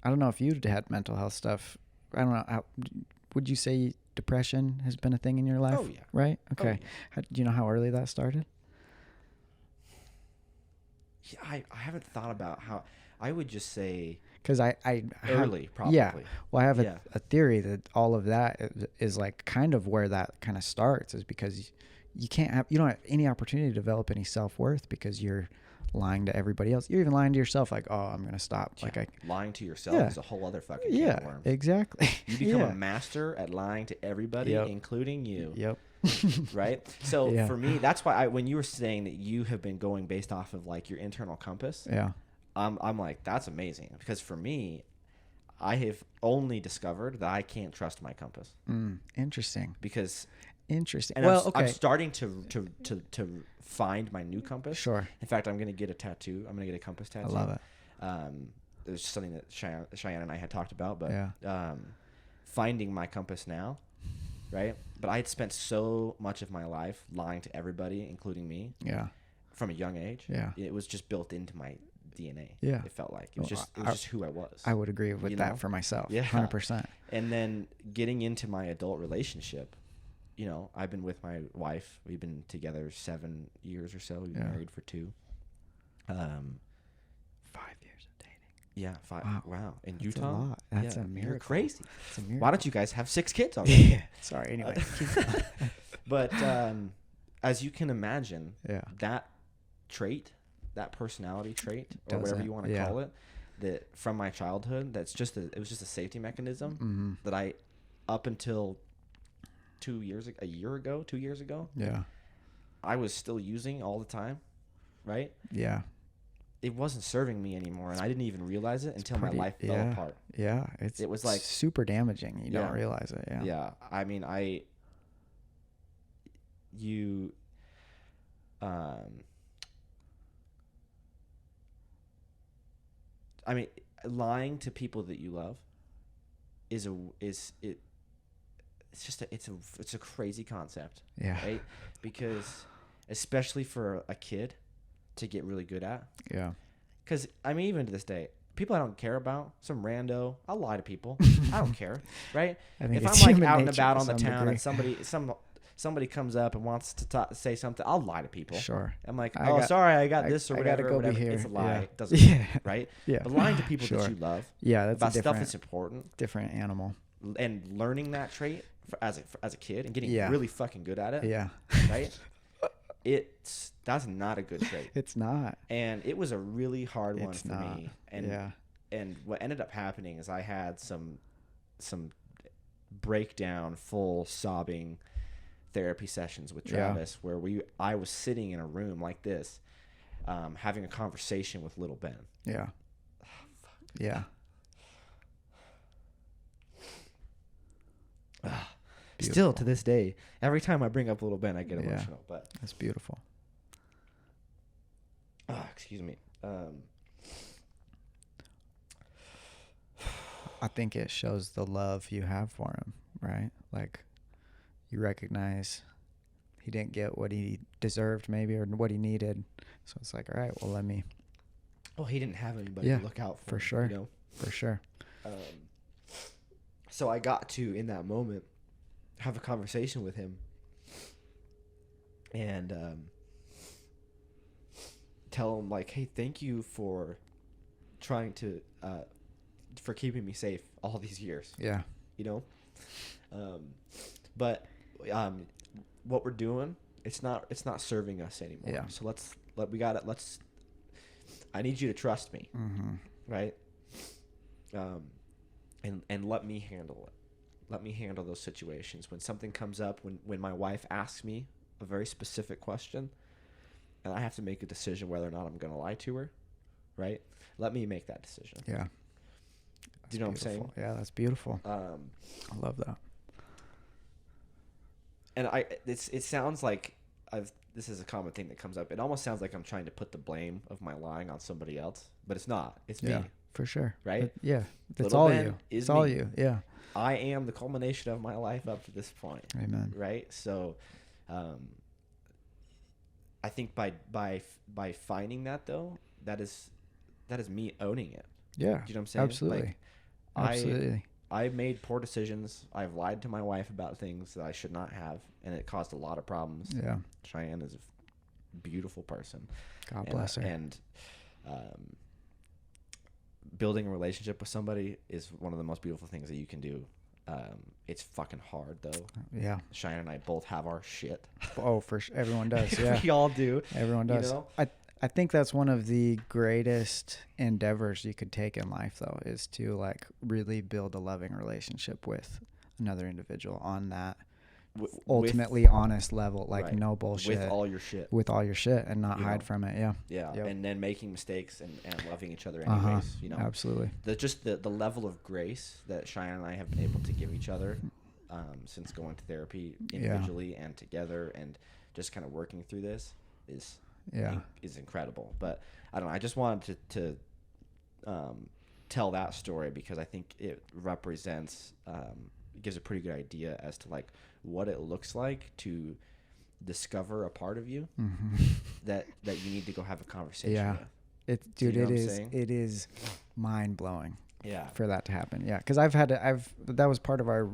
I don't know if you'd had mental health stuff. I don't know. Would you say depression has been a thing in your life? Oh, yeah. Right? Okay. Oh, yeah. Do you know how early that started? Yeah, I haven't thought about how. I would just say because I early, probably. Yeah. Well, I have a theory that all of that is like kind of where that kind of starts, is because you don't have any opportunity to develop any self-worth because you're lying to everybody else. You're even lying to yourself, like, oh, I'm gonna stop. Yeah. Like lying to yourself is a whole other fucking can of worms. Exactly. You become a master at lying to everybody, including you. Yep. Right. So for me, that's why when you were saying that you have been going based off of like your internal compass. Yeah. I'm like, that's amazing, because for me, I have only discovered that I can't trust my compass. Interesting. And I'm starting to find my new compass. Sure. In fact, I'm going to get a tattoo. I'm going to get a compass tattoo. I love it. It was something that Cheyenne and I had talked about, but finding my compass now, right? But I had spent so much of my life lying to everybody, including me. Yeah. From a young age. Yeah. It was just built into my DNA. Yeah. It felt like it was just who I was. I would agree with that for myself. Yeah. 100%. And then getting into my adult relationship, I've been with my wife. We've been together 7 years or so. We've been married for 2. 5 years of dating. Yeah, 5. Wow. In That's Utah? a lot. That's a miracle. You're crazy. That's a miracle. Why don't you guys have 6 kids already? Sorry. Anyway. But as you can imagine, that trait, that personality trait, or whatever you want to call it, that from my childhood, it was just a safety mechanism that I, up until 2 years ago, I was still using all the time, right? Yeah. It wasn't serving me anymore, and I didn't even realize it until my life fell apart. Yeah, it was like super damaging. You don't realize it. Yeah. Yeah, I mean, lying to people that you love it's a crazy concept. Yeah. Right? Because especially for a kid to get really good at. Yeah. Because even to this day, people I don't care about, some rando, I'll lie to people. I don't care, right? If I'm like out and about on the town and somebody comes up and wants to say something, I'll lie to people. Sure. I'm like, sorry, I got this or whatever. I gotta go be here. It's a lie. Yeah. It doesn't matter, right? Yeah. But lying to people that you love, that's about stuff that's important, different animal, and learning that trait as a kid and getting really fucking good at it. Yeah. Right. That's not a good trait. It's not. And it was a really hard one for me. And what ended up happening is I had some breakdown, full sobbing therapy sessions with Travis where I was sitting in a room like this, having a conversation with little Ben. Yeah. Oh, fuck. Yeah. Still to this day, every time I bring up little Ben, I get emotional. But that's beautiful. Excuse me. I think it shows the love you have for him, right? Like, you recognize he didn't get what he deserved, maybe, or what he needed. So it's like, all right, well, let me. Well, he didn't have anybody to look out for. For sure. For sure. So I got to, in that moment, have a conversation with him and tell him, like, hey, thank you for trying to for keeping me safe all these years. Yeah. But what we're doing, it's not serving us anymore. Yeah. So I need you to trust me. Mm-hmm. Right. and let me handle it. Let me handle those situations. When something comes up, when my wife asks me a very specific question, and I have to make a decision whether or not I'm going to lie to her, right? Let me make that decision. Yeah. Do you know beautiful. what I'm saying? Yeah, that's beautiful. I love that. And it sounds like this is a common thing that comes up. It almost sounds like I'm trying to put the blame of my lying on somebody else, but it's not. It's me. For sure. Right? Yeah. It's Little all Ben you. is It's all me. you. Yeah. I am the culmination of my life up to this point. Amen. Right? So, I think by finding that though, that is me owning it. Yeah. Do you know what I'm saying? Absolutely. Like, Absolutely. I made poor decisions. I've lied to my wife about things that I should not have, and it caused a lot of problems. Yeah. Cheyenne is a beautiful person. God bless her. And building a relationship with somebody is one of the most beautiful things that you can do. It's fucking hard though. Yeah. Cheyenne and I both have our shit. Oh, for sure. Everyone does. Yeah. We all do. Everyone does. You know? I think that's one of the greatest endeavors you could take in life, though, is to like really build a loving relationship with another individual on that ultimately honest level, like right. No bullshit. With all your shit. With all your shit and not hide from it. Yeah. Yeah. Yep. And then making mistakes and loving each other anyways, you know. Absolutely. The level of grace that Cheyenne and I have been able to give each other since going to therapy individually and together and just kind of working through this is incredible. But I don't know, I just wanted to tell that story because I think it represents gives a pretty good idea as to like what it looks like to discover a part of you that you need to go have a conversation with. It is mind blowing for that to happen. Yeah, because that was part of our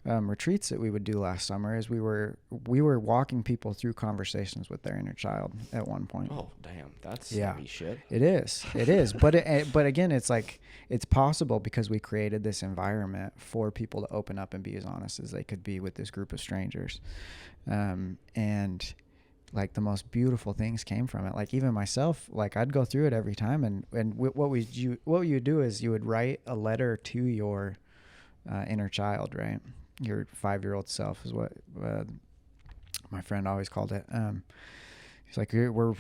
retreats that we would do last summer is we were walking people through conversations with their inner child at one point. Oh damn, that's heavy shit. It is but again it's like it's possible because we created this environment for people to open up and be as honest as they could be with this group of strangers, and like the most beautiful things came from it. Like even myself, like I'd go through it every time, and what you would do is you would write a letter to your inner child, right? Your 5-year-old self is what my friend always called it. He's like, we're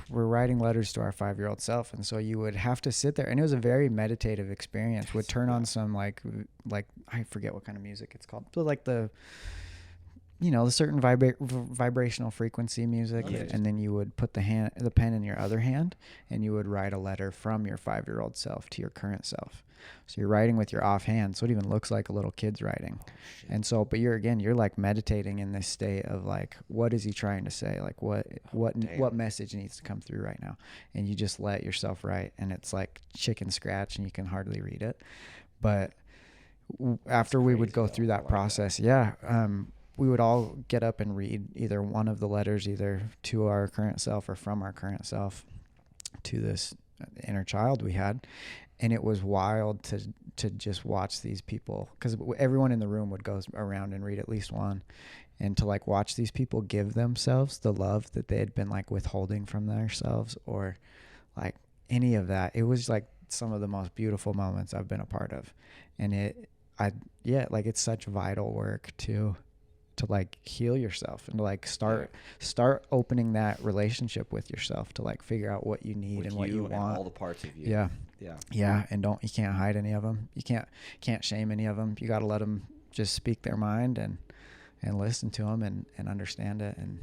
writing letters to our 5-year-old self, and so you would have to sit there, and it was a very meditative experience. Would turn on some like I forget what kind of music it's called, but like the certain vibrational frequency music, and then you would put the pen in your other hand, and you would write a letter from your 5-year-old self to your current self. So you're writing with your offhand, so it even looks like a little kid's writing. And so, but you're like meditating in this state of like, what is he trying to say? Like what message needs to come through right now? And you just let yourself write, and it's like chicken scratch, and you can hardly read it. But after we would go through that process, we would all get up and read either one of the letters, either to our current self or from our current self to this inner child we had. And it was wild to just watch these people, because everyone in the room would go around and read at least one, and to like watch these people give themselves the love that they had been like withholding from themselves or like any of that. It was like some of the most beautiful moments I've been a part of. And it's such vital work to like heal yourself and to like start opening that relationship with yourself to like figure out what you need with and what you want. All the parts of you. Yeah. And you can't hide any of them. You can't shame any of them. You got to let them just speak their mind and listen to them and understand it. And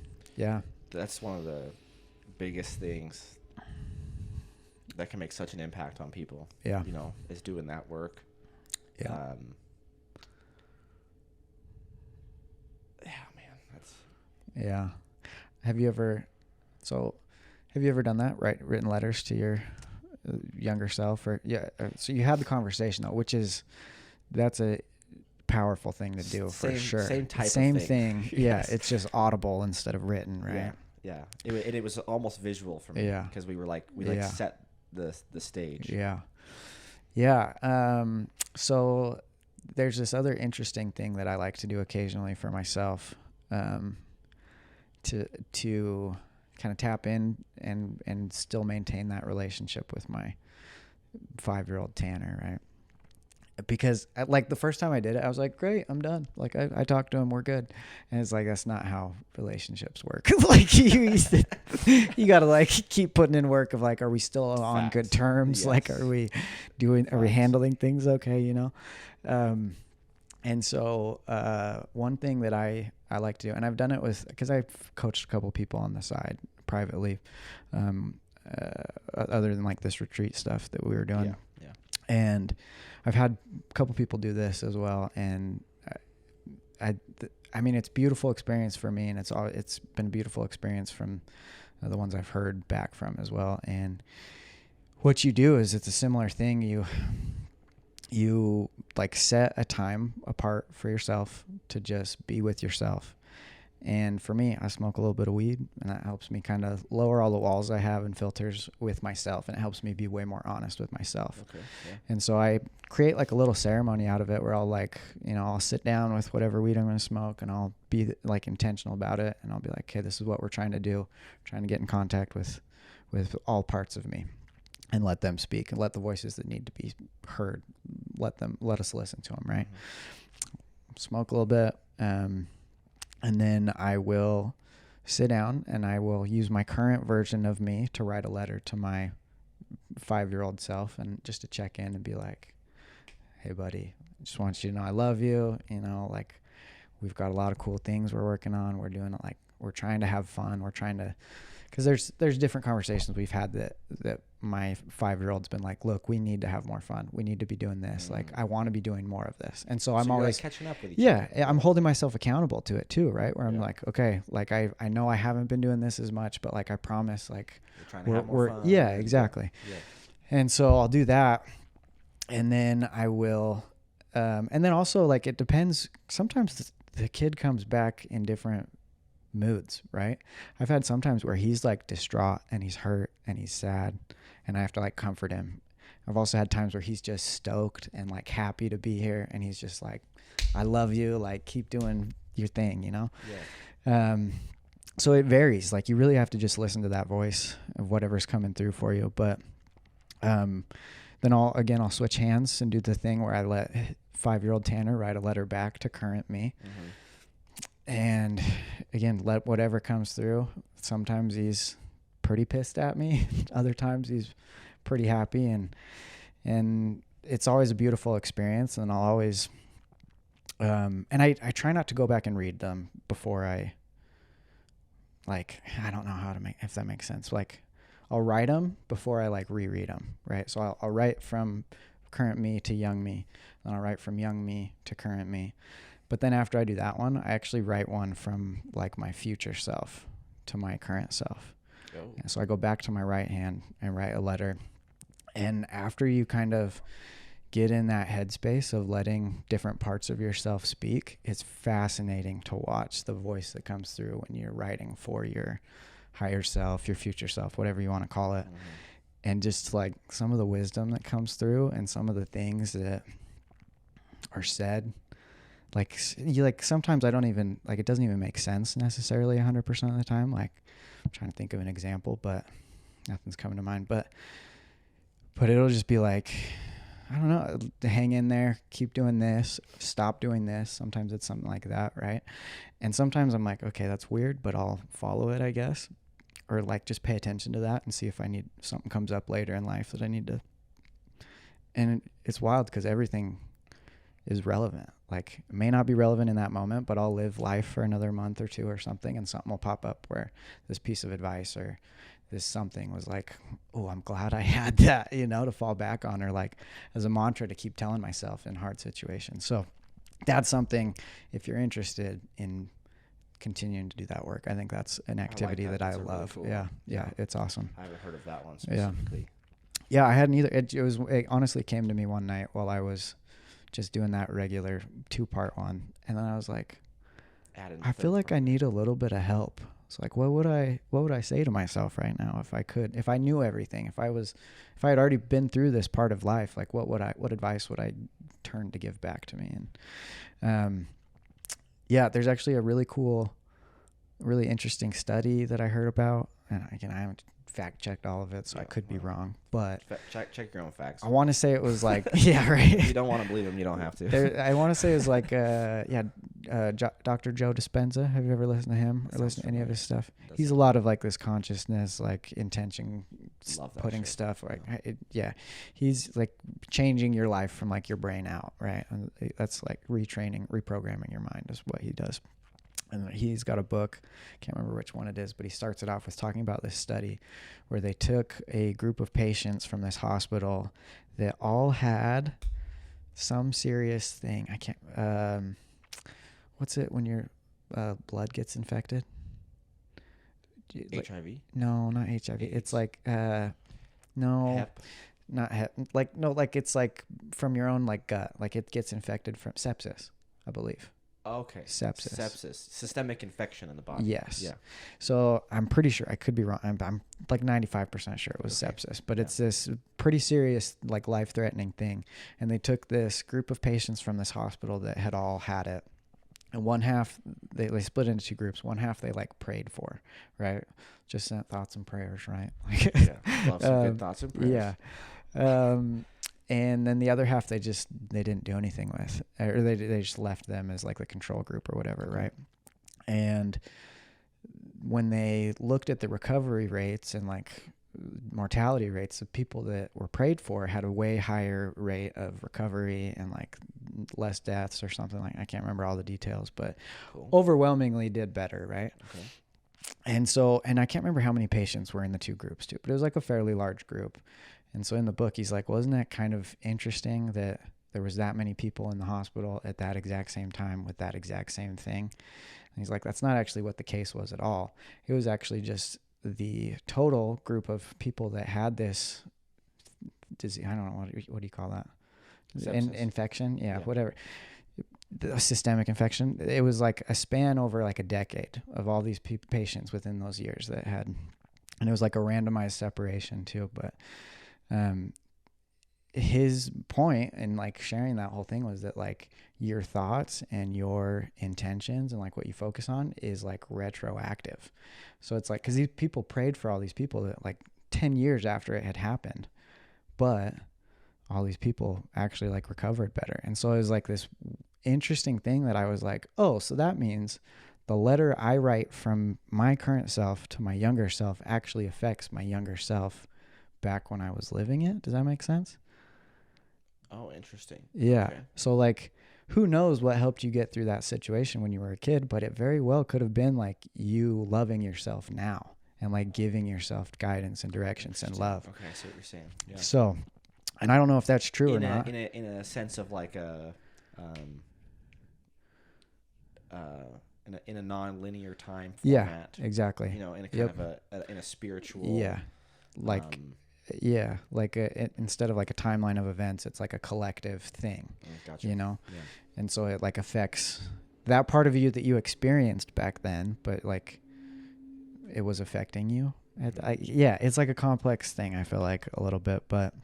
that's one of the biggest things that can make such an impact on people. Yeah. Is doing that work. Yeah. Yeah. Have you ever done that? Right. Written letters to your younger self so you had the conversation though, that's a powerful thing to do for sure. Same thing. Yes. Yeah. It's just audible instead of written. Right. Yeah. It was almost visual for me. Yeah. Because we set the stage. Yeah. Yeah. So there's this other interesting thing that I like to do occasionally for myself, to kind of tap in and still maintain that relationship with my 5-year-old Tanner, right? Because like the first time I did it, I was like, great, I'm done. Like I talked to him, we're good. And it's like, that's not how relationships work. Like you got to like keep putting in work of like, are we still on good terms? Yes. Like, are we handling things okay? You know? And so, one thing that I like to do, and I've done it cause I've coached a couple people on the side privately, other than like this retreat stuff that we were doing. Yeah. And I've had a couple people do this as well, and I mean, it's a beautiful experience for me, and it's been a beautiful experience from the ones I've heard back from as well. And what you do is it's a similar thing. You like set a time apart for yourself to just be with yourself. And for me, I smoke a little bit of weed, and that helps me kind of lower all the walls I have and filters with myself, and it helps me be way more honest with myself. Okay, yeah. And so I create like a little ceremony out of it where I'll like, I'll sit down with whatever weed I'm going to smoke, and I'll be like intentional about it, and I'll be like, okay, this is what we're trying to do. We're trying to get in contact with all parts of me, and let them speak, and let the voices that need to be heard, let us listen to them, right? Mm-hmm. Smoke a little bit, and then I will sit down and I will use my current version of me to write a letter to my 5-year-old self, and just to check in and be like, hey buddy, I just want you to know I love you. Like we've got a lot of cool things we're working on. We're doing it, like we're trying to have fun. We're trying to, cause there's different conversations we've had that my 5-year-old's been like, look, we need to have more fun. We need to be doing this. Mm-hmm. Like I want to be doing more of this. And so I'm always like catching up with each other. Yeah. I'm holding myself accountable to it too. Right. Where I'm like, okay, like I know I haven't been doing this as much, but like I promise, like we're trying to have more fun. Yeah, exactly. Yeah. And so I'll do that. And then I will, and then also like, it depends. Sometimes the kid comes back in different moods, right? I've had sometimes where he's like distraught and he's hurt and he's sad, and I have to like comfort him. I've also had times where he's just stoked and like happy to be here, and he's just like, I love you, like keep doing your thing, Yeah. So it varies. Like you really have to just listen to that voice of whatever's coming through for you. But then I'll switch hands and do the thing where I let 5-year-old Tanner write a letter back to current me. Mm-hmm. And again, let whatever comes through. Sometimes he's pretty pissed at me. Other times he's pretty happy, and it's always a beautiful experience. And I'll always, and I try not to go back and read them before I don't know if that makes sense. Like I'll write them before I like reread them. Right. So I'll write from current me to young me, then I'll write from young me to current me. But then after I do that one, I actually write one from like my future self to my current self. Oh. So I go back to my right hand and write a letter. And after you kind of get in that headspace of letting different parts of yourself speak, it's fascinating to watch the voice that comes through when you're writing for your higher self, your future self, whatever you want to call it. Mm-hmm. And just like some of the wisdom that comes through and some of the things that are said. Like sometimes I don't even, like, it doesn't even make sense necessarily 100% of the time. Like I'm trying to think of an example, but nothing's coming to mind, but it'll just be like, I don't know, hang in there, keep doing this, stop doing this. Sometimes it's something like that. Right. And sometimes I'm like, okay, that's weird, but I'll follow it, I guess. Or like, just pay attention to that and see if something comes up later in life that I need to, and it's wild because everything is relevant. Like it may not be relevant in that moment, but I'll live life for another month or two or something, and something will pop up where this piece of advice or this something was like, oh, I'm glad I had that, to fall back on, or like as a mantra to keep telling myself in hard situations. So that's something, if you're interested in continuing to do that work, I think that's an activity that I love. Really cool. Yeah, it's awesome. I haven't heard of that one specifically. Yeah, I hadn't either. It honestly came to me one night while I was just doing that regular 2-part one. And then I was like, I feel like I need a little bit of help. It's like, what would I say to myself right now if I knew everything, if I had already been through this part of life, like what advice would I turn to give back to me? And, there's actually a really cool, really interesting study that I heard about. And again, I haven't fact checked all of it, so I could be wrong. But check your own facts. I want to say it was like, yeah, right. If you don't want to believe them, you don't have to. I want to say it was like, Dr. Joe Dispenza. Have you ever listened to him or listened to any of his stuff? He's a lot of like this consciousness, like intention, putting stuff like, he's like changing your life from like your brain out, right? And that's like reprogramming your mind is what he does. And he's got a book, can't remember which one it is, but he starts it off with talking about this study where they took a group of patients from this hospital that all had some serious thing. I can't, what's it when your blood gets infected? HIV? No, not HIV. AIDS. It's like, no, Hep. Not hep. Like, no, like it's like from your own like gut, like it gets infected from sepsis, I believe. Okay. Sepsis. Systemic infection in the body. Yes. Yeah. So I'm pretty sure, I could be wrong. I'm like 95% sure it was sepsis, but it's this pretty serious, like life-threatening thing. And they took this group of patients from this hospital that had all had it. And one half, they split into two groups. One half they like prayed for, right? Just sent thoughts and prayers, right? Love some good thoughts and prayers. Yeah. And then the other half they didn't do anything with, or they just left them as like the control group or whatever, right? And when they looked at the recovery rates and like mortality rates of people that were prayed for had a way higher rate of recovery and like less deaths or something, like I can't remember all the details, but overwhelmingly did better, right? Okay. And I can't remember how many patients were in the two groups too, but it was like a fairly large group. And so in the book, he's like, wasn't that kind of interesting that there was that many people in the hospital at that exact same time with that exact same thing? And he's like, that's not actually what the case was at all. It was actually just the total group of people that had this disease. I don't know, what do you call that? Infection? Yeah, whatever. The systemic infection. It was like a span over like a decade of all these patients within those years that had, and it was like a randomized separation too, but his point in like sharing that whole thing was that like your thoughts and your intentions and like what you focus on is like retroactive. So it's like, cause these people prayed for all these people that like 10 years after it had happened, but all these people actually like recovered better. And so it was like this interesting thing that I was like, oh, so that means the letter I write from my current self to my younger self actually affects my younger self back when I was living it. Does that make sense? Oh, interesting. Yeah. Okay. So like, who knows what helped you get through that situation when you were a kid, but it very well could have been like you loving yourself now and like giving yourself guidance and directions and love. Okay, I see what you're saying. Yeah. So, and I don't know if that's true or not. In a sense of like in a non-linear time format. Yeah, exactly. You know, in a kind of in a spiritual. Yeah. Like, instead of like a timeline of events, it's like a collective thing, gotcha. You know? Yeah. And so it like affects that part of you that you experienced back then, but like it was affecting you. It's like a complex thing, I feel like a little bit, but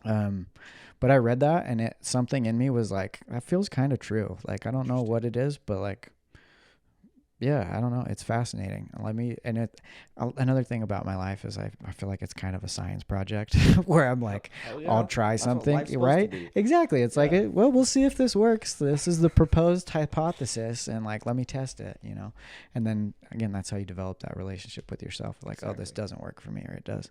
I read that and something in me was like, that feels kind of true. Like, I don't know what it is, but like, yeah, I don't know. It's fascinating. Another thing about my life is I feel like it's kind of a science project where I'm like, I'll try something, right? Exactly. It's like, we'll see if this works. This is the proposed hypothesis, and like, let me test it, you know? And then again, that's how you develop that relationship with yourself. Like, exactly. Oh, this doesn't work for me, or it does.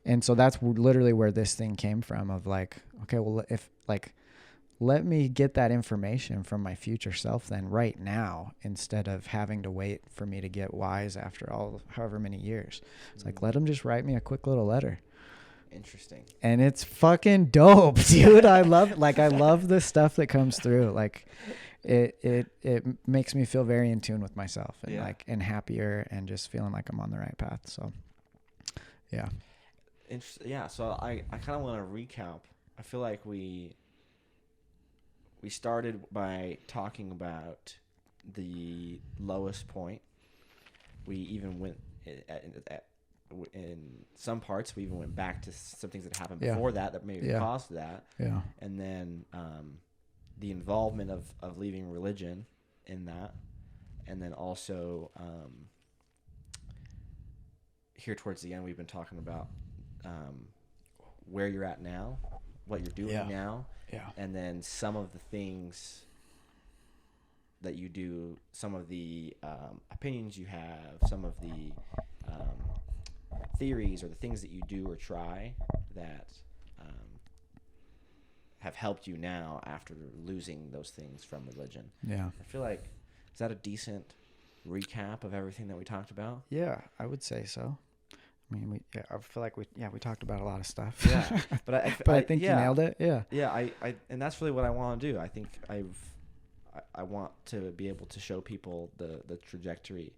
Yeah. And so that's literally where this thing came from of like, okay, well, if like, let me get that information from my future self then right now, instead of having to wait for me to get wise after however many years. It's like, let them just write me a quick little letter. Interesting. And it's fucking dope, dude. I love it. Like, I love the stuff that comes through. Like, it makes me feel very in tune with myself and like, and happier and just feeling like I'm on the right path. So yeah. Yeah. So I kind of want to recap. I feel like we started by talking about the lowest point. We even went in some parts. We even went back to some things that happened before that maybe caused that. Yeah. And then the involvement of leaving religion in that, and then also here towards the end, we've been talking about where you're at now, what you're doing now, and then some of the things that you do, some of the opinions you have, some of the theories or the things that you do or try that have helped you now after losing those things from religion. Yeah. I feel like, is that a decent recap of everything that we talked about? Yeah, I would say so. I mean, I feel like we talked about a lot of stuff. Yeah, but I think you nailed it. Yeah. Yeah, I and that's really what I want to do. I think I want to be able to show people the trajectory,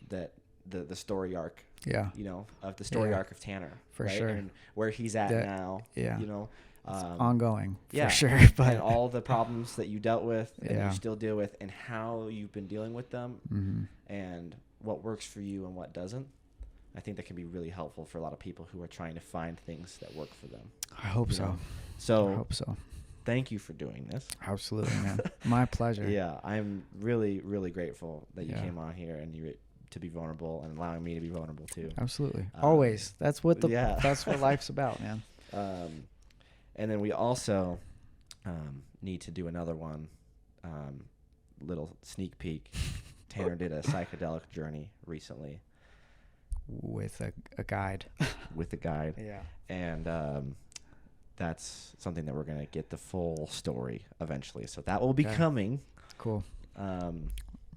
that the story arc. Yeah. You know, of the story arc of Tanner. For right? sure. And where he's at now. Yeah. You know. It's ongoing. Yeah. For sure. But and all the problems that you dealt with and Yeah. you still deal with, and how you've been dealing with them, and what works for you and what doesn't. I think that can be really helpful for a lot of people who are trying to find things that work for them. I hope so. So I hope so. Thank you for doing this. Absolutely, man. My pleasure. Yeah, I'm really, really grateful that you Yeah. came on here and you to be vulnerable and allowing me to be vulnerable too. Absolutely. Always. That's what that's what life's about, man. And then we also need to do another one. Little sneak peek. Tanner did a psychedelic journey recently. With a guide. With a guide. Yeah. And that's something that we're going to get the full story eventually. So that will be coming. Cool. I'm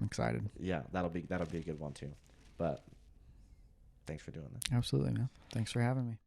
excited. Yeah, that'll be a good one too. But thanks for doing this. Absolutely, man. Thanks for having me.